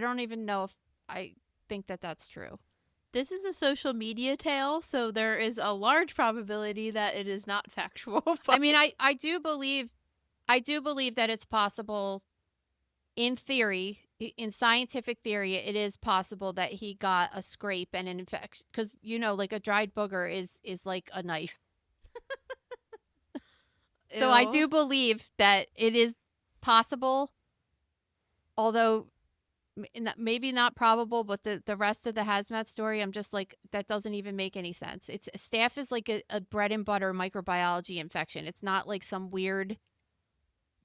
don't even know if I think that that's true. This is a social media tale, so there is a large probability that it is not factual. But I mean, I do believe that it's possible. In theory, in scientific theory, it is possible that he got a scrape and an infection, because like a dried booger is like a knife. So I do believe that it is possible, although maybe not probable. But the rest of the hazmat story, I'm just like, that doesn't even make any sense. Staph is like a bread and butter microbiology infection. It's not like some weird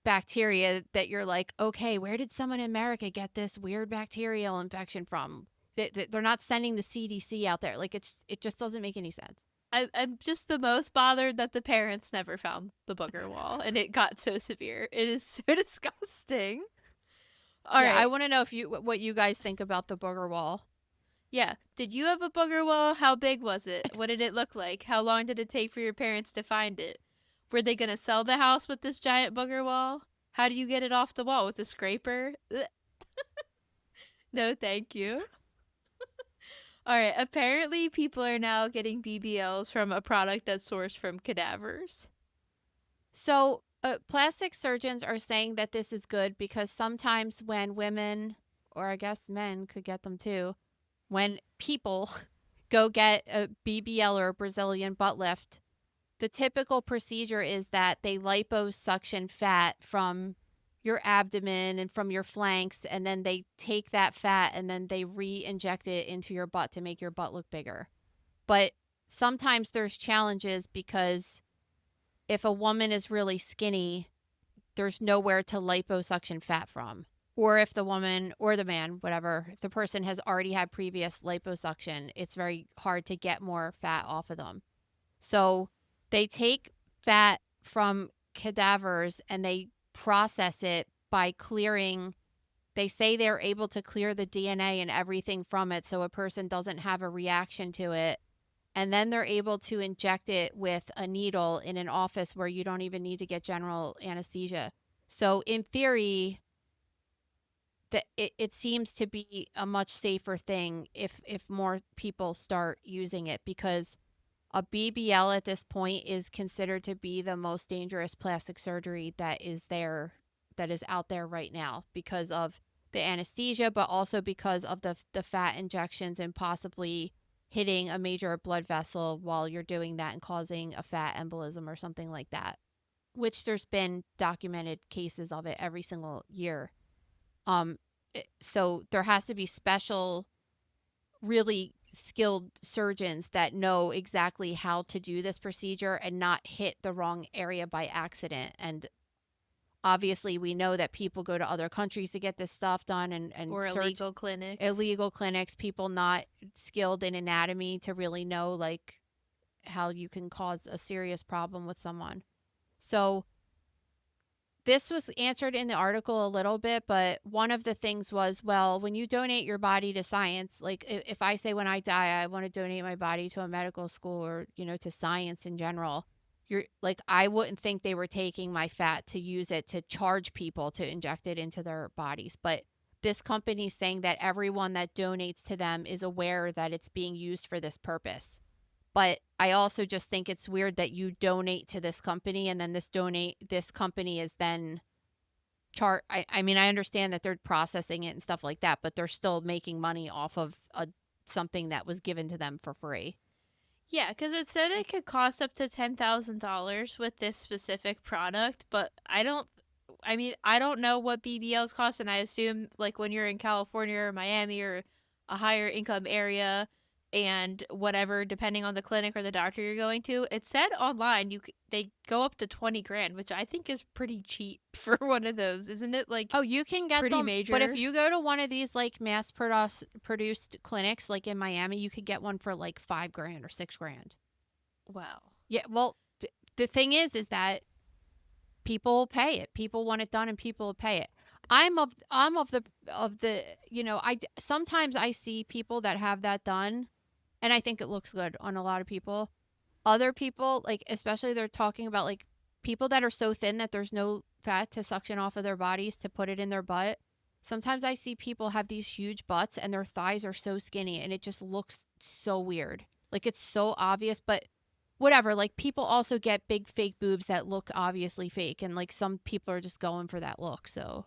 bacteria that you're like, okay, where did someone in America get this weird bacterial infection from? They're not sending the CDC out there. Like, it just doesn't make any sense. I'm just the most bothered that the parents never found the booger wall, and it got so severe. It is so disgusting. All right. I want to know what you guys think about the booger wall. Yeah. Did you have a booger wall? How big was it? What did it look like? How long did it take for your parents to find it? Were they going to sell the house with this giant booger wall? How do you get it off the wall? With a scraper? No, thank you. All right. Apparently, people are now getting BBLs from a product that's sourced from cadavers. So, plastic surgeons are saying that this is good, because sometimes when women, or I guess men could get them too, when people go get a BBL or a Brazilian butt lift, the typical procedure is that they liposuction fat from your abdomen and from your flanks, and then they take that fat and then they re-inject it into your butt to make your butt look bigger. But sometimes there's challenges, because if a woman is really skinny, there's nowhere to liposuction fat from. or if the woman or the man, whatever, if the person has already had previous liposuction, it's very hard to get more fat off of them. So they take fat from cadavers and they process it by clearing. They say they're able to clear the DNA and everything from it so a person doesn't have a reaction to it. And then they're able to inject it with a needle in an office where you don't even need to get general anesthesia. So in theory, it seems to be a much safer thing if more people start using it, because a BBL at this point is considered to be the most dangerous plastic surgery that is out there right now, because of the anesthesia, but also because of the fat injections and possibly hitting a major blood vessel while you're doing that and causing a fat embolism or something like that, which there's been documented cases of it every single year. So there has to be special, really skilled surgeons that know exactly how to do this procedure and not hit the wrong area by accident. And obviously we know that people go to other countries to get this stuff done and or illegal clinics, people not skilled in anatomy to really know like how you can cause a serious problem with someone. So this was answered in the article a little bit, but one of the things was, well, when you donate your body to science, like if I say when I die, I want to donate my body to a medical school or, to science in general, you're like, I wouldn't think they were taking my fat to use it to charge people to inject it into their bodies. But this company's saying that everyone that donates to them is aware that it's being used for this purpose. But I also just think it's weird that you donate to this company and then this company is then I mean, I understand that they're processing it and stuff like that, but they're still making money off of something that was given to them for free. Yeah, because it said it could cost up to $10,000 with this specific product, but I don't know what BBLs cost, and I assume like when you're in California or Miami or a higher income area, and whatever, depending on the clinic or the doctor you're going to, it said online they go up to 20 grand, which I think is pretty cheap for one of those, isn't it? Like, oh, you can get pretty them, major. but if you go to one of these like mass produced clinics, like in Miami, you could get one for like 5 grand or 6 grand. Wow. Yeah. Well, the thing is that people will pay it. People want it done, and people will pay it. I'm of the sometimes I see people that have that done. And I think it looks good on a lot of people. Other people, like, especially they're talking about, like, people that are so thin that there's no fat to suction off of their bodies to put it in their butt. Sometimes I see people have these huge butts and their thighs are so skinny and it just looks so weird. Like, it's so obvious, but whatever. Like, people also get big fake boobs that look obviously fake. And, like, some people are just going for that look, so.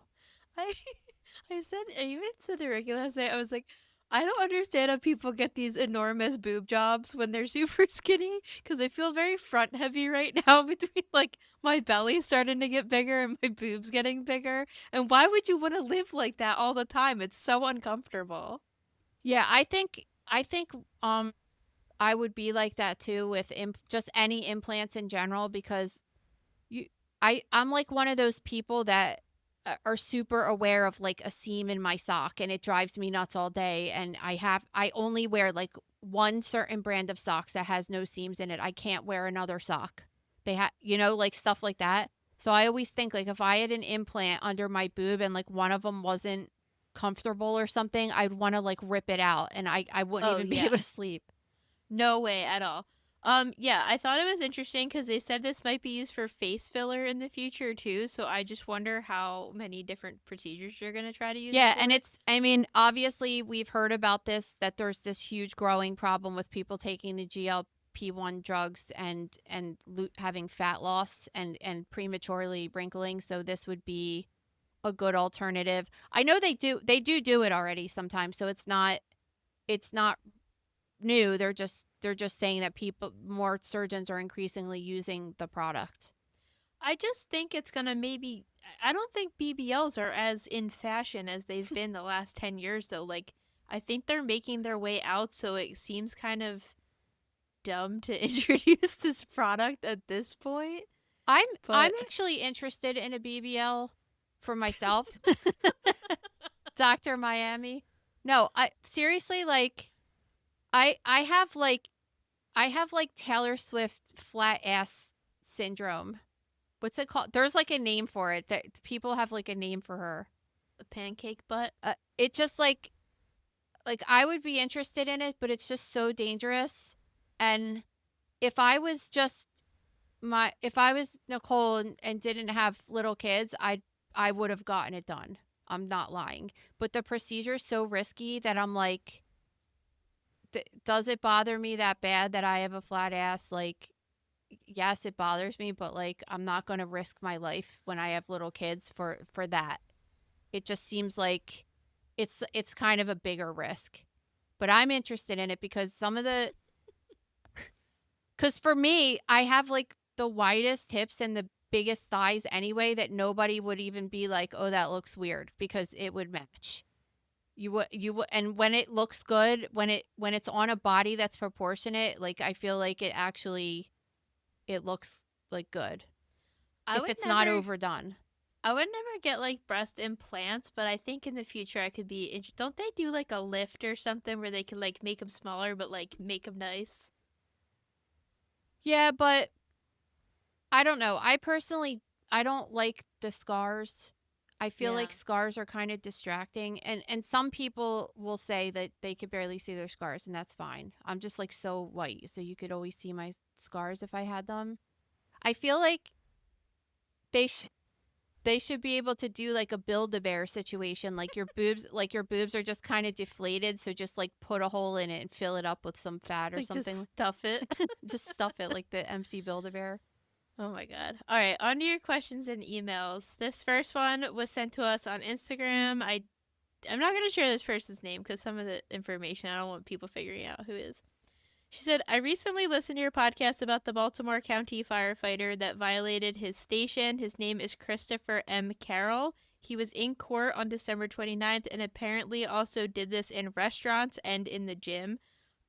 I even said to Ricky last night, I was like, I don't understand how people get these enormous boob jobs when they're super skinny, because I feel very front heavy right now between like my belly starting to get bigger and my boobs getting bigger. And why would you want to live like that all the time? It's so uncomfortable. Yeah, I think I would be like that too with just any implants in general, because I'm like one of those people that are super aware of like a seam in my sock, and it drives me nuts all day. And I only wear like one certain brand of socks that has no seams in it. I can't wear another sock. They have, like stuff like that. So I always think like if I had an implant under my boob and like one of them wasn't comfortable or something, I'd want to like rip it out, and I wouldn't even be able to sleep. No way at all. Yeah, I thought it was interesting because they said this might be used for face filler in the future too. So I just wonder how many different procedures you're gonna try to use. Yeah, and I mean, obviously we've heard about this, that there's this huge growing problem with people taking the GLP-1 drugs and having fat loss and prematurely wrinkling. So this would be a good alternative. I know they do it already sometimes, so it's not new. They're just saying that more surgeons are increasingly using the product. I just think it's gonna I don't think BBLs are as in fashion as they've been the last 10 years though. Like, I think they're making their way out, so it seems kind of dumb to introduce this product at this point. I'm actually interested in a BBL for myself. Dr. Miami. No, I seriously like I have like Taylor Swift flat ass syndrome. What's it called? There's like a name for it. That people have like a name for her. A pancake butt. It just like I would be interested in it, but it's just so dangerous. And if I was Nicole and didn't have little kids, I would have gotten it done. I'm not lying. But the procedure is so risky that I'm like, does it bother me that bad that I have a flat ass? Like, yes, it bothers me, but like, I'm not going to risk my life when I have little kids for that. It just seems like it's kind of a bigger risk. But I'm interested in it because because for me, I have like the widest hips and the biggest thighs anyway that nobody would even be like, oh, that looks weird, because it would match. You would, and when it looks good, when it's on a body that's proportionate, like I feel like it looks like good if it's not overdone. I would never get like breast implants, but I think in the future I could be. Don't they do like a lift or something where they can like make them smaller, but like make them nice? Yeah, but I don't know. I don't like the scars. I feel like scars are kind of distracting, and some people will say that they could barely see their scars, and that's fine. I'm just like so white, so you could always see my scars if I had them. I feel like they should be able to do like a Build-A-Bear situation, like your boobs are just kind of deflated, so just like put a hole in it and fill it up with some fat or Like something. just stuff it. Just stuff it like the empty Build-A-Bear. Oh my god. All right, on to your questions and emails. This first one was sent to us on Instagram. I'm not going to share this person's name because some of the information, I don't want people figuring out who is. She said, I recently listened to your podcast about the Baltimore County firefighter that violated his station. His name is Christopher M. Carroll. He was in court on December 29th and apparently also did this in restaurants and in the gym.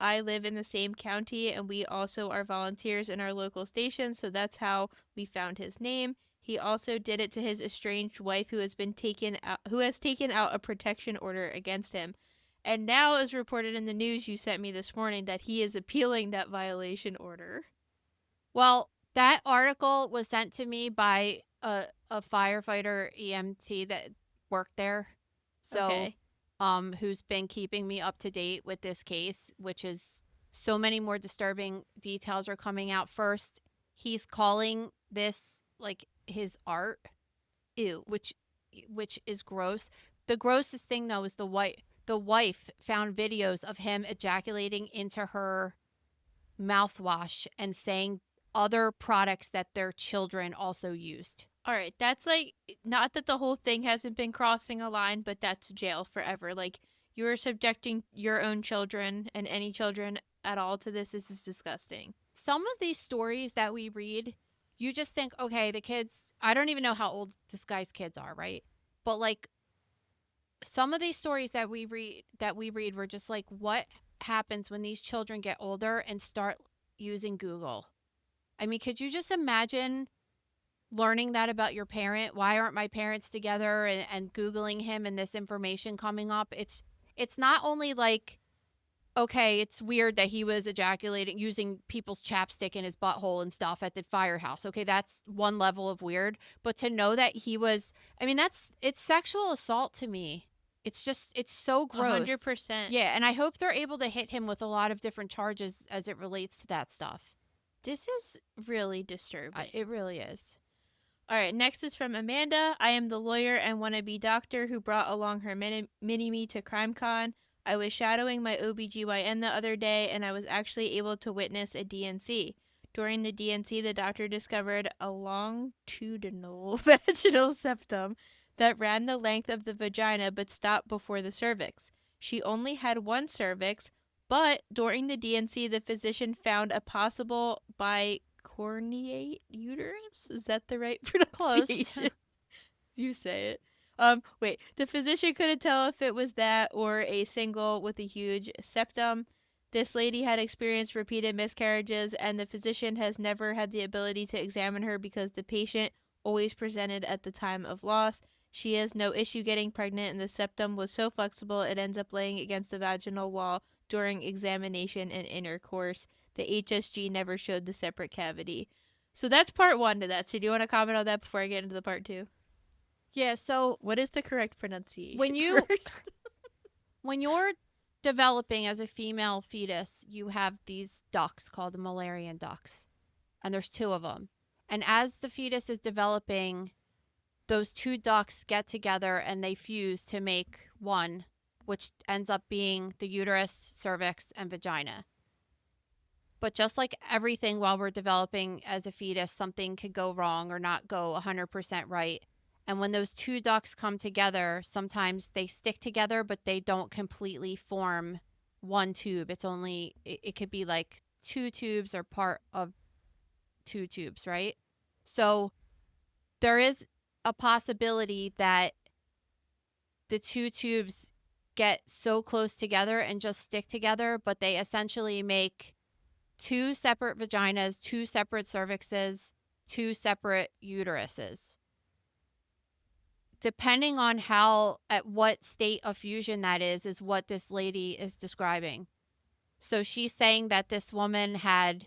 I live in the same county and we also are volunteers in our local station, so that's how we found his name. He also did it to his estranged wife who has taken out a protection order against him. And now, as reported in the news you sent me this morning, that he is appealing that violation order. Well, that article was sent to me by a firefighter EMT that worked there. So, Okay. Who's been keeping me up to date with this case, which is so many more disturbing details are coming out. First, he's calling this like his art. Ew. Which is gross. The grossest thing though is the wife found videos of him ejaculating into her mouthwash and saying other products that their children also used. All right, that's like, not that the whole thing hasn't been crossing a line, but that's jail forever. Like, you are subjecting your own children and any children at all to this. This is disgusting. Some of these stories that we read, you just think, okay, the kids, I don't even know how old this guy's kids are, right? But like, some of these stories that we read were just like, what happens when these children get older and start using Google? I mean, could you just imagine learning that about your parent? Why aren't my parents together? And Googling him and this information coming up. It's not only like, okay, it's weird that he was ejaculating using people's chapstick in his butthole and stuff at the firehouse. Okay, that's one level of weird. But to know that he was, I mean, it's sexual assault to me. It's so gross. 100%. Yeah, and I hope they're able to hit him with a lot of different charges as it relates to that stuff. This is really disturbing. It really is. All right, next is from Amanda. I am the lawyer and wannabe doctor who brought along her mini-me to CrimeCon. I was shadowing my OBGYN the other day, and I was actually able to witness a DNC. During the DNC, the doctor discovered a longitudinal vaginal septum that ran the length of the vagina but stopped before the cervix. She only had one cervix, but during the DNC, the physician found a possible bicornuate uterus? Is that the right pronunciation? You say it. Wait, the physician couldn't tell if it was that or a single with a huge septum. This lady had experienced repeated miscarriages, and the physician has never had the ability to examine her because the patient always presented at the time of loss. She has no issue getting pregnant, and the septum was so flexible it ends up laying against the vaginal wall during examination and intercourse. The HSG never showed the separate cavity. So that's part one to that. So do you want to comment on that before I get into the part two? Yeah, so What is the correct pronunciation when you first? when you're developing as a female fetus, you have these ducts called the Mullerian ducts, and there's two of them. And as the fetus is developing, those two ducts get together and they fuse to make one, which ends up being the uterus, cervix, and vagina. But just like everything while we're developing as a fetus, something could go wrong or not go 100% right. And when those two ducts come together, sometimes they stick together, but they don't completely form one tube. It's only, it could be like two tubes or part of two tubes, right? So there is a possibility that the two tubes get so close together and just stick together, but they essentially make two separate vaginas, two separate cervixes, two separate uteruses. Depending on at what state of fusion that is what this lady is describing. So she's saying that this woman had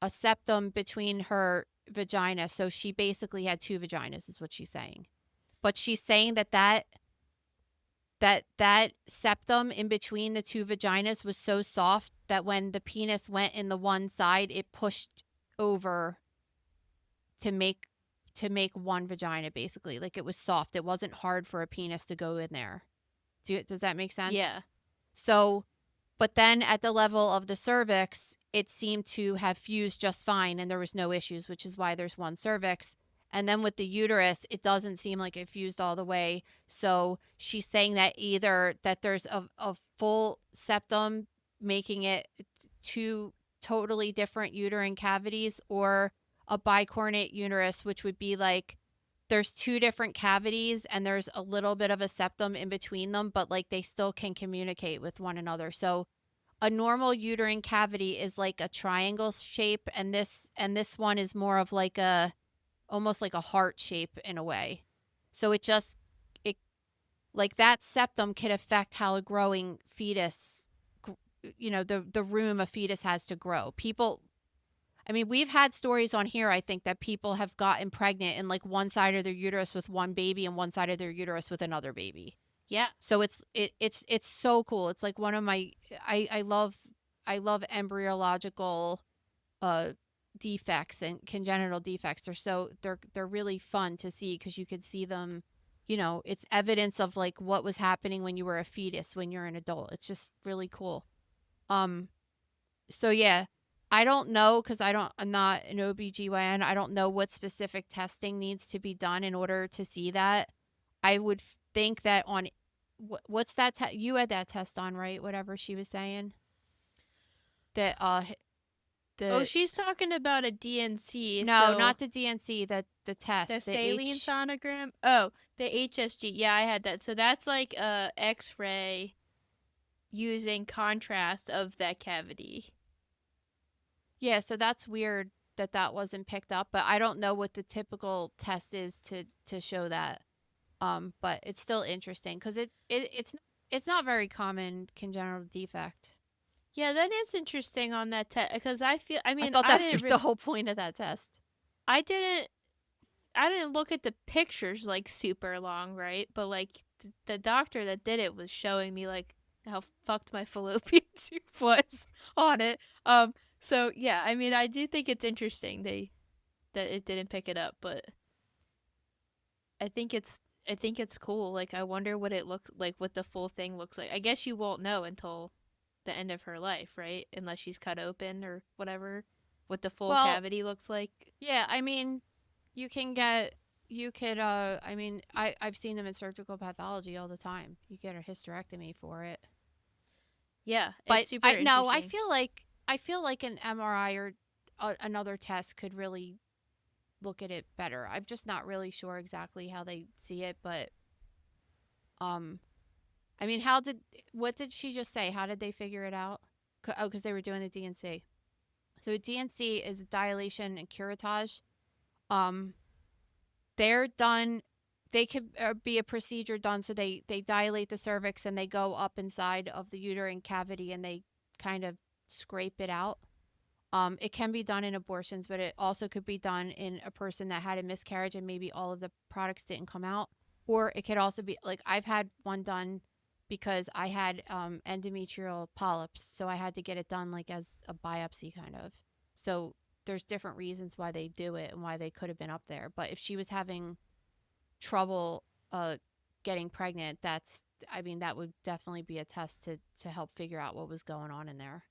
a septum between her vagina. So she basically had two vaginas is what she's saying. But she's saying that septum in between the two vaginas was so soft that when the penis went in the one side, it pushed over to make one vagina, basically. Like, it was soft. It wasn't hard for a penis to go in there. Does that make sense? Yeah. So, but then at the level of the cervix, it seemed to have fused just fine and there was no issues, which is why there's one cervix. And then with the uterus, it doesn't seem like it fused all the way. So she's saying that either that there's a full septum making it two totally different uterine cavities, or a bicornate uterus, which would be like there's two different cavities and there's a little bit of a septum in between them, but like they still can communicate with one another. So a normal uterine cavity is like a triangle shape, and this one is more of like almost like a heart shape in a way. So it like that septum could affect how a growing fetus, the room a fetus has to grow. I mean, we've had stories on here, I think, that people have gotten pregnant in like one side of their uterus with one baby and one side of their uterus with another baby. Yeah. So it's so cool. It's like one of my I love embryological defects and congenital defects. They're really fun to see because you could see them, it's evidence of like what was happening when you were a fetus, when you're an adult. It's just really cool. So yeah, I don't know because I'm not an OBGYN. I don't know what specific testing needs to be done in order to see that. I would think that on what's that you had that test on, right? Whatever she was saying. That she's talking about a DNC. No, so not the DNC, the test. the saline sonogram. Oh, the HSG. Yeah, I had that. So that's like a X-ray using contrast of that cavity. Yeah, so that's weird that wasn't picked up, but I don't know what the typical test is to show that. But it's still interesting because it's not very common congenital defect. Yeah, that is interesting on that test because I thought that's just the whole point of that test. I didn't look at the pictures like super long, right? But like the doctor that did it was showing me like how fucked my fallopian tube was on it. So yeah, I mean, I do think it's interesting that it didn't pick it up, but I think it's cool. Like, I wonder what it looks like, what the full thing looks like. I guess you won't know until the end of her life, right? Unless she's cut open or whatever, what the full cavity looks like. Yeah, I mean, I've seen them in surgical pathology all the time. You get a hysterectomy for it. Yeah, but it's super interesting. I feel like an MRI or another test could really look at it better. I'm just not really sure exactly how they see it, but I mean, what did she just say? How did they figure it out? Because they were doing the DNC. So DNC is dilation and curettage. They're done they could be a procedure done so they dilate the cervix and they go up inside of the uterine cavity and they kind of scrape it out. It can be done in abortions, but it also could be done in a person that had a miscarriage and maybe all of the products didn't come out. Or it could also be like I've had one done because I had endometrial polyps, so I had to get it done like as a biopsy kind of. So there's different reasons why they do it and why they could have been up there. But if she was having trouble getting pregnant, that would definitely be a test to help figure out what was going on in there.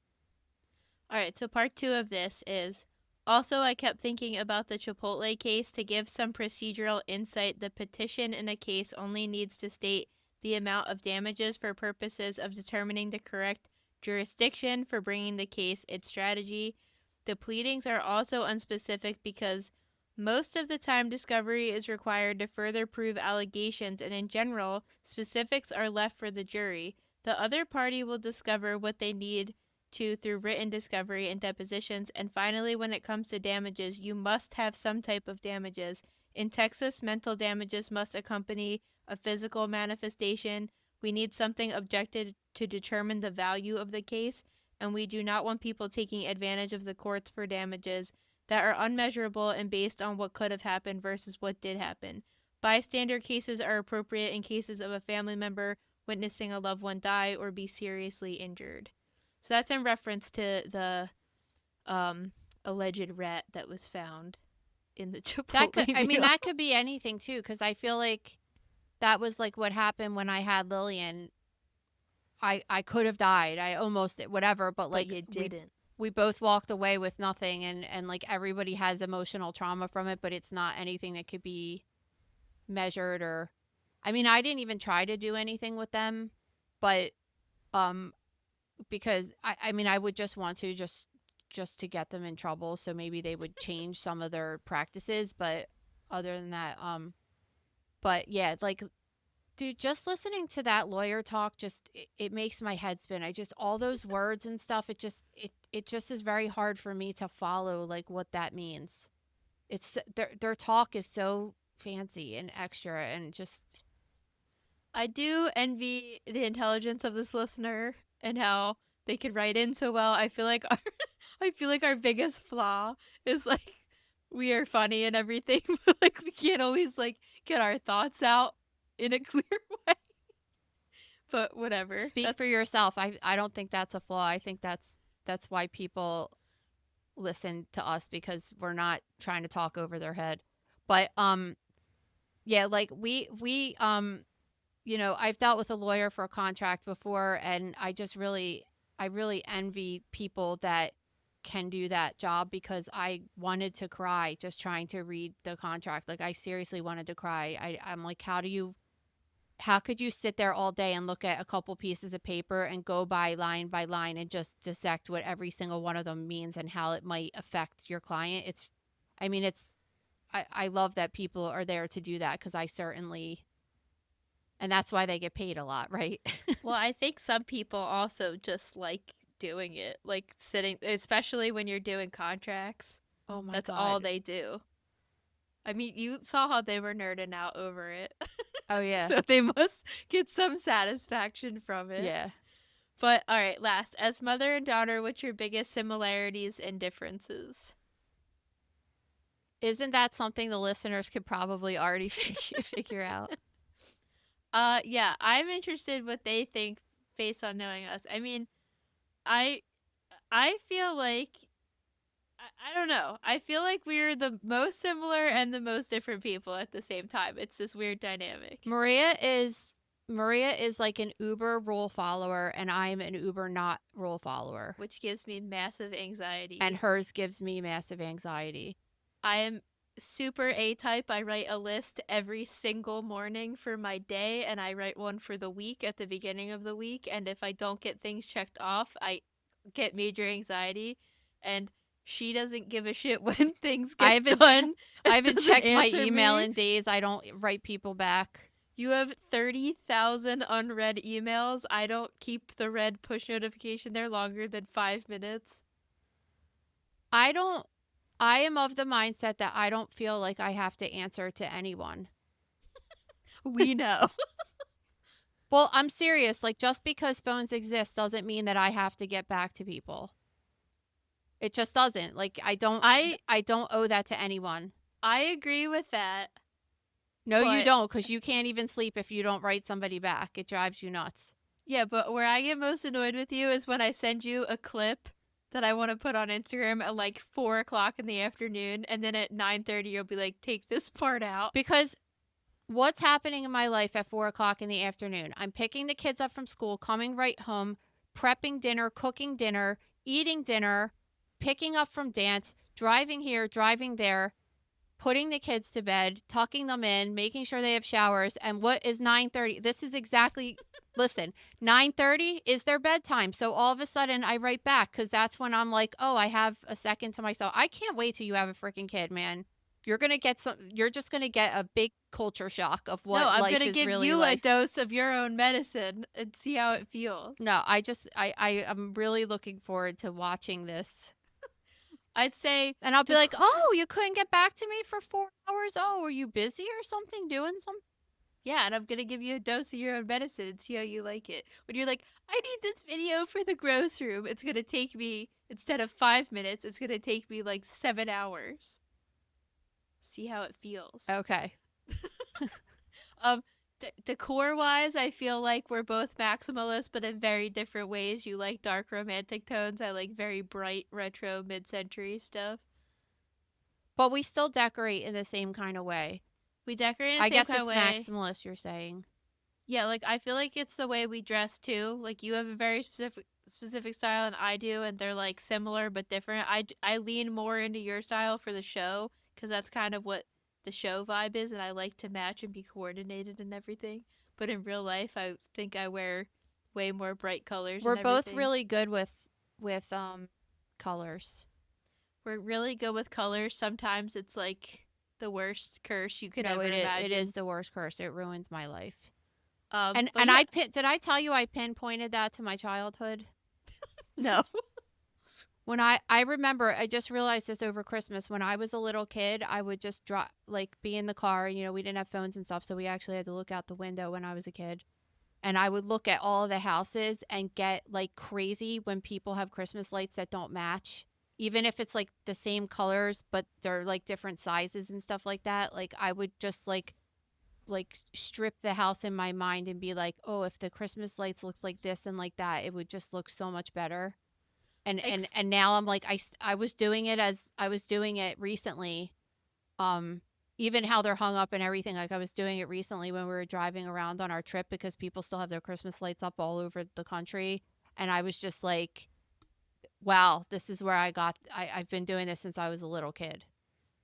All right, so part 2 of this is also I kept thinking about the Chipotle case to give some procedural insight. The petition in a case only needs to state the amount of damages for purposes of determining the correct jurisdiction for bringing the case, its strategy. The pleadings are also unspecific because most of the time discovery is required to further prove allegations, and in general, specifics are left for the jury. The other party will discover what they need to through written discovery and depositions. And finally, when it comes to damages, you must have some type of damages. In Texas, mental damages must accompany a physical manifestation. We need something objective to determine the value of the case, and we do not want people taking advantage of the courts for damages that are unmeasurable and based on what could have happened versus what did happen. Bystander cases are appropriate in cases of a family member witnessing a loved one die or be seriously injured. So that's in reference to the alleged rat that was found in the Chipotle meal. That could be anything too, because I feel like that was like what happened when I had Lillian. I could have died. I almost whatever, but like you didn't. We both walked away with nothing, and like everybody has emotional trauma from it, but it's not anything that could be measured or. I mean, I didn't even try to do anything with them, but because I would just want to just to get them in trouble, so maybe they would change some of their practices, but other than that, but yeah, like, dude, just listening to that lawyer talk, just it makes my head spin. I just all those words and stuff, it just is very hard for me to follow like what that means. It's their talk is so fancy and extra and just. I do envy the intelligence of this listener and how they could write in so well. I feel like our biggest flaw is like we are funny and everything, but like we can't always like get our thoughts out in a clear way. But whatever. Speak for yourself. I don't think that's a flaw. I think that's why people listen to us, because we're not trying to talk over their head. But yeah, like we you know, I've dealt with a lawyer for a contract before, and I really envy people that can do that job, because I wanted to cry just trying to read the contract. Like I seriously wanted to cry. I'm like, how could you sit there all day and look at a couple pieces of paper and go by line and just dissect what every single one of them means and how it might affect your client? I love that people are there to do that, because I certainly. And that's why they get paid a lot, right? Well, I think some people also just like doing it, like sitting, especially when you're doing contracts. Oh my That's God. all they do. I mean, you saw how they were nerding out over it. Oh, yeah. So they must get some satisfaction from it. Yeah. But all right, last. As mother and daughter, what's your biggest similarities and differences? Isn't that something the listeners could probably already figure out? Yeah, I'm interested what they think based on knowing us. I mean, I feel like I don't know. I feel like we're the most similar and the most different people at the same time. It's this weird dynamic. Maria is like an Uber rule follower, and I'm an Uber not rule follower, which gives me massive anxiety. And hers gives me massive anxiety. I am super A-type. I write a list every single morning for my day, and I write one for the week at the beginning of the week. And if I don't get things checked off, I get major anxiety. And she doesn't give a shit when things get done. I haven't checked my email in days. I don't write people back. You have 30,000 unread emails. I don't keep the red push notification there longer than 5 minutes. I am of the mindset that I don't feel like I have to answer to anyone. We know. Well, I'm serious. Like, just because phones exist doesn't mean that I have to get back to people. It just doesn't. Like, I don't owe that to anyone. I agree with that. No, you But- don't, because you can't even sleep if you don't write somebody back. It drives you nuts. Yeah, but where I get most annoyed with you is when I send you a clip that I want to put on Instagram at like 4 o'clock in the afternoon, and then at 9:30 you'll be like, take this part out. Because what's happening in my life at 4 o'clock in the afternoon? I'm picking the kids up from school, coming right home, prepping dinner, cooking dinner, eating dinner, picking up from dance, driving here, driving there, putting the kids to bed, tucking them in, making sure they have showers. And what is 9:30? This is exactly, listen, 9:30 is their bedtime. So all of a sudden I write back because that's when I'm like, oh, I have a second to myself. I can't wait till you have a freaking kid, man. You're just going to get a big culture shock of what No, I'm life gonna is give really you like. a dose of your own medicine and see how it feels. No, I'm really looking forward to watching this. I'd say, And I'll be To like, oh, you couldn't get back to me for 4 hours? Oh, were you busy or something doing something? yeah, and I'm gonna give you a dose of your own medicine and see how you like it. When you're like, I need this video for the gross room, it's gonna take me, instead of 5 minutes, it's gonna take me like 7 hours. See how it feels. Okay. Decor wise, I feel like we're both maximalists, but in very different ways. You like dark romantic tones. I like very bright retro mid-century stuff. But we still decorate in the same kind of way. We decorate in the I same guess kind it's of way. maximalist, you're saying. Yeah, like I feel like it's the way we dress too. Like you have a very specific style, and I do, and they're like similar but different. I lean more into your style for the show because that's kind of what the show vibe is, and I like to match and be coordinated and everything. But in real life, I think I wear way more bright colors. We're and both everything. really good with colors. We're really good with colors. Sometimes it's like the worst curse you could No, ever imagine. it is the worst curse. It ruins my life. But And yeah. did I tell you I pinpointed that to my childhood? No. When I remember, I just realized this over Christmas. When I was a little kid, I would just be in the car. You know, we didn't have phones and stuff, so we actually had to look out the window when I was a kid. And I would look at all of the houses and get like crazy when people have Christmas lights that don't match. Even if it's like the same colors, but they're like different sizes and stuff like that. Like I would just like strip the house in my mind and be like, oh, if the Christmas lights looked like this and like that, it would just look so much better. And now I'm like, I was doing it recently. Even how they're hung up and everything. Like I was doing it recently when we were driving around on our trip because people still have their Christmas lights up all over the country. And I was just like, wow, this is where I've been doing this since I was a little kid.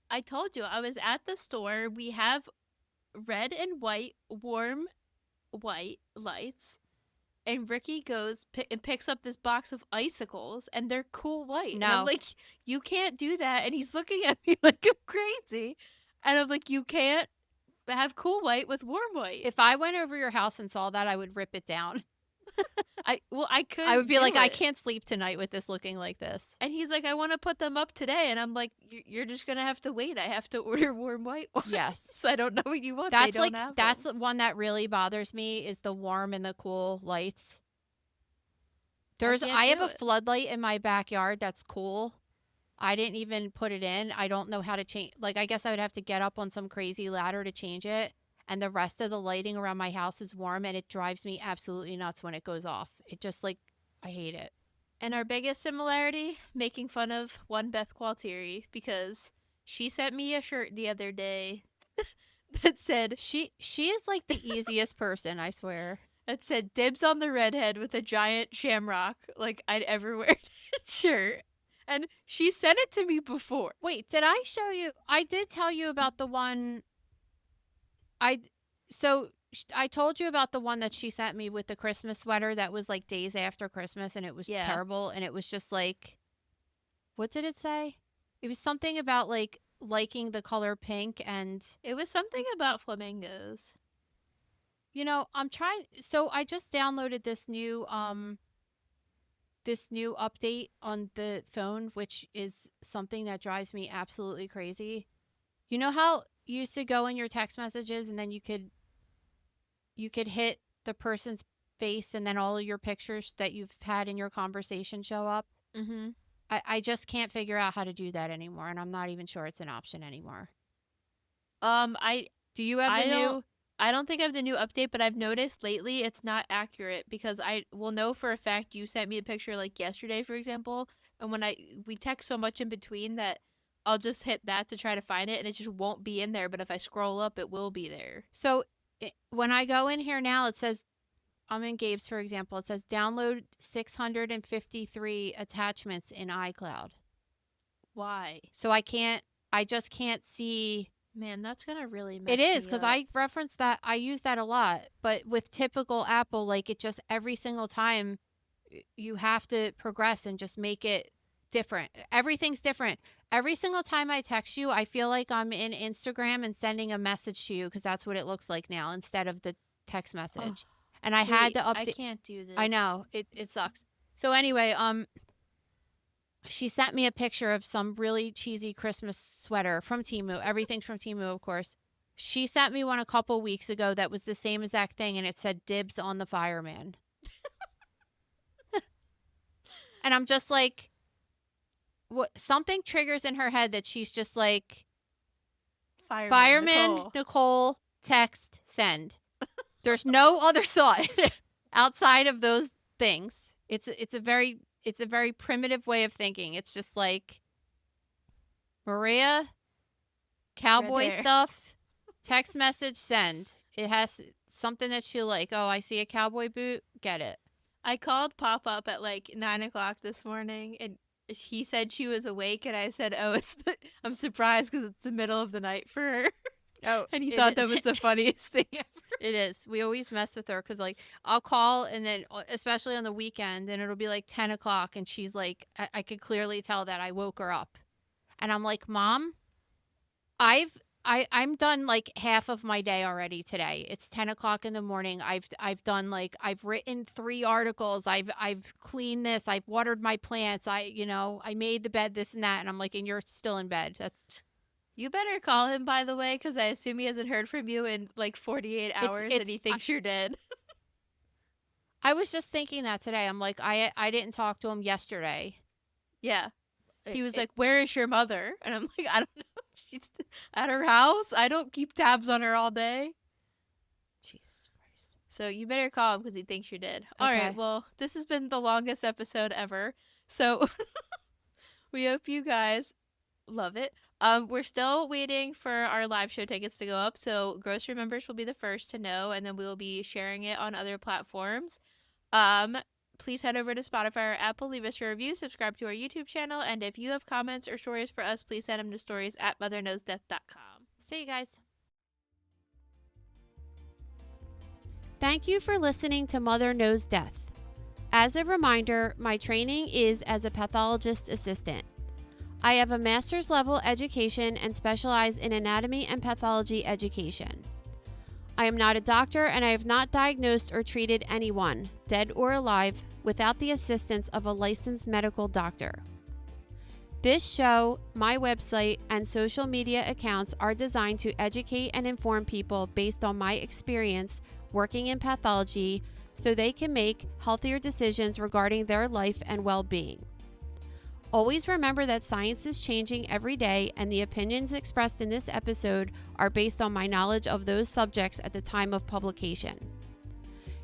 I told you, I was at the store. We have red and white, warm white lights. And Ricky goes and picks up this box of icicles, and they're cool white. No. And I'm like, you can't do that. And he's looking at me like I'm crazy. And I'm like, you can't have cool white with warm white. If I went over your house and saw that, I would rip it down. I could. I would be like, do I it. can't sleep tonight with this looking like this. And he's like, I want to put them up today. And I'm like, you're just going to have to wait. I have to order warm white ones. Yes. I don't know what you want. That's they don't have that's them. one that really bothers me is the warm and the cool lights. can't I have do a it. floodlight in my backyard that's cool. I didn't even put it in. I don't know how to change. Like, I guess I would have to get up on some crazy ladder to change it. And the rest of the lighting around my house is warm, and it drives me absolutely nuts when it goes off. It just like, I hate it. And our biggest similarity, making fun of one Beth Gualtieri, because she sent me a shirt the other day that said She is like the easiest person, I swear. it said dibs on the redhead with a giant shamrock like I'd ever wear that shirt. And she sent it to me before. Wait, did I show you? I did tell you about the one. I told you about the one that she sent me with the Christmas sweater that was like days after Christmas, and it was Yeah. terrible, and it was just like, what did it say? It was something about like liking the color pink, and It was something about flamingos. you know, so I just downloaded this new update on the phone, which is something that drives me absolutely crazy. You know how you used to go in your text messages and then you could you could hit the person's face and then all of your pictures that you've had in your conversation show up. Mm-hmm. I just can't figure out how to do that anymore, and I'm not even sure it's an option anymore. Do you have the new? I don't think I have the new update, but I've noticed lately it's not accurate because I will know for a fact you sent me a picture like yesterday, for example, and when we text so much in between that I'll just hit that to try to find it and it just won't be in there, but if I scroll up, it will be there. So when I go in here now, it says, I'm in Gabe's, for example, it says download 653 attachments in iCloud. Why? So I just can't see. Man, that's going to really mess It is, me because up. I reference that. I use that a lot. But with typical Apple, like it just every single time you have to progress and just make it different. Everything's different. Every single time I text you, I feel like I'm in Instagram and sending a message to you because that's what it looks like now instead of the text message. And I had to update. I can't do this. I know. It sucks. So anyway, she sent me a picture of some really cheesy Christmas sweater from Temu. Everything's from Temu, of course. She sent me one a couple weeks ago that was the same exact thing, and it said dibs on the fireman. And I'm just like, what? Something triggers in her head that she's just like, fireman Nicole, text, send. There's no other thought outside of those things. It's a very primitive way of thinking. It's just like, Maria, cowboy stuff, text message, send. It has something that she'll like. Oh, I see a cowboy boot. Get it. I called Pop Up at like 9 o'clock this morning, and he said she was awake, and I said, "Oh, I'm surprised because it's the middle of the night for her." Oh, and he thought that was the funniest thing ever. It is. We always mess with her because, like, I'll call and then, especially on the weekend, and it'll be like 10 o'clock, and she's like, I could clearly tell that I woke her up, and I'm like, Mom, I'm done like half of my day already today. It's 10 o'clock in the morning. I've done like I've written 3 articles. I've cleaned this. I've watered my plants. I made the bed, this and that, and I'm like, and you're still in bed. That's. You better call him, by the way, because I assume he hasn't heard from you in like 48 hours and he thinks you're dead. I was just thinking that today. I'm like, I didn't talk to him yesterday. Yeah. He was like, where is your mother? And I'm like, I don't know. She's at her house. I don't keep tabs on her all day. Jesus Christ. So you better call him because he thinks you're dead. Okay. All right. Well, this has been the longest episode ever. So we hope you guys love it. We're still waiting for our live show tickets to go up, so Grocery members will be the first to know, and then we will be sharing it on other platforms. Please head over to Spotify or Apple, leave us a review, subscribe to our YouTube channel, and if you have comments or stories for us, please send them to stories@motherknowsdeath.com. See you guys. Thank you for listening to Mother Knows Death. As a reminder, my training is as a pathologist assistant. I have a master's level education and specialize in anatomy and pathology education. I am not a doctor and I have not diagnosed or treated anyone, dead or alive, without the assistance of a licensed medical doctor. This show, my website, and social media accounts are designed to educate and inform people based on my experience working in pathology so they can make healthier decisions regarding their life and well-being. Always remember that science is changing every day, and the opinions expressed in this episode are based on my knowledge of those subjects at the time of publication.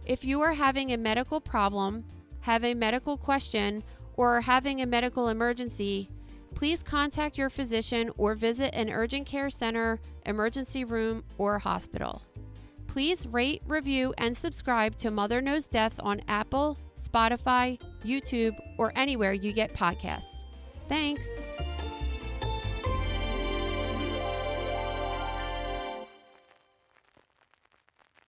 If you are having a medical problem, have a medical question, or are having a medical emergency, please contact your physician or visit an urgent care center, emergency room, or hospital. Please rate, review, and subscribe to Mother Knows Death on Apple, Spotify, YouTube, or anywhere you get podcasts. Thanks.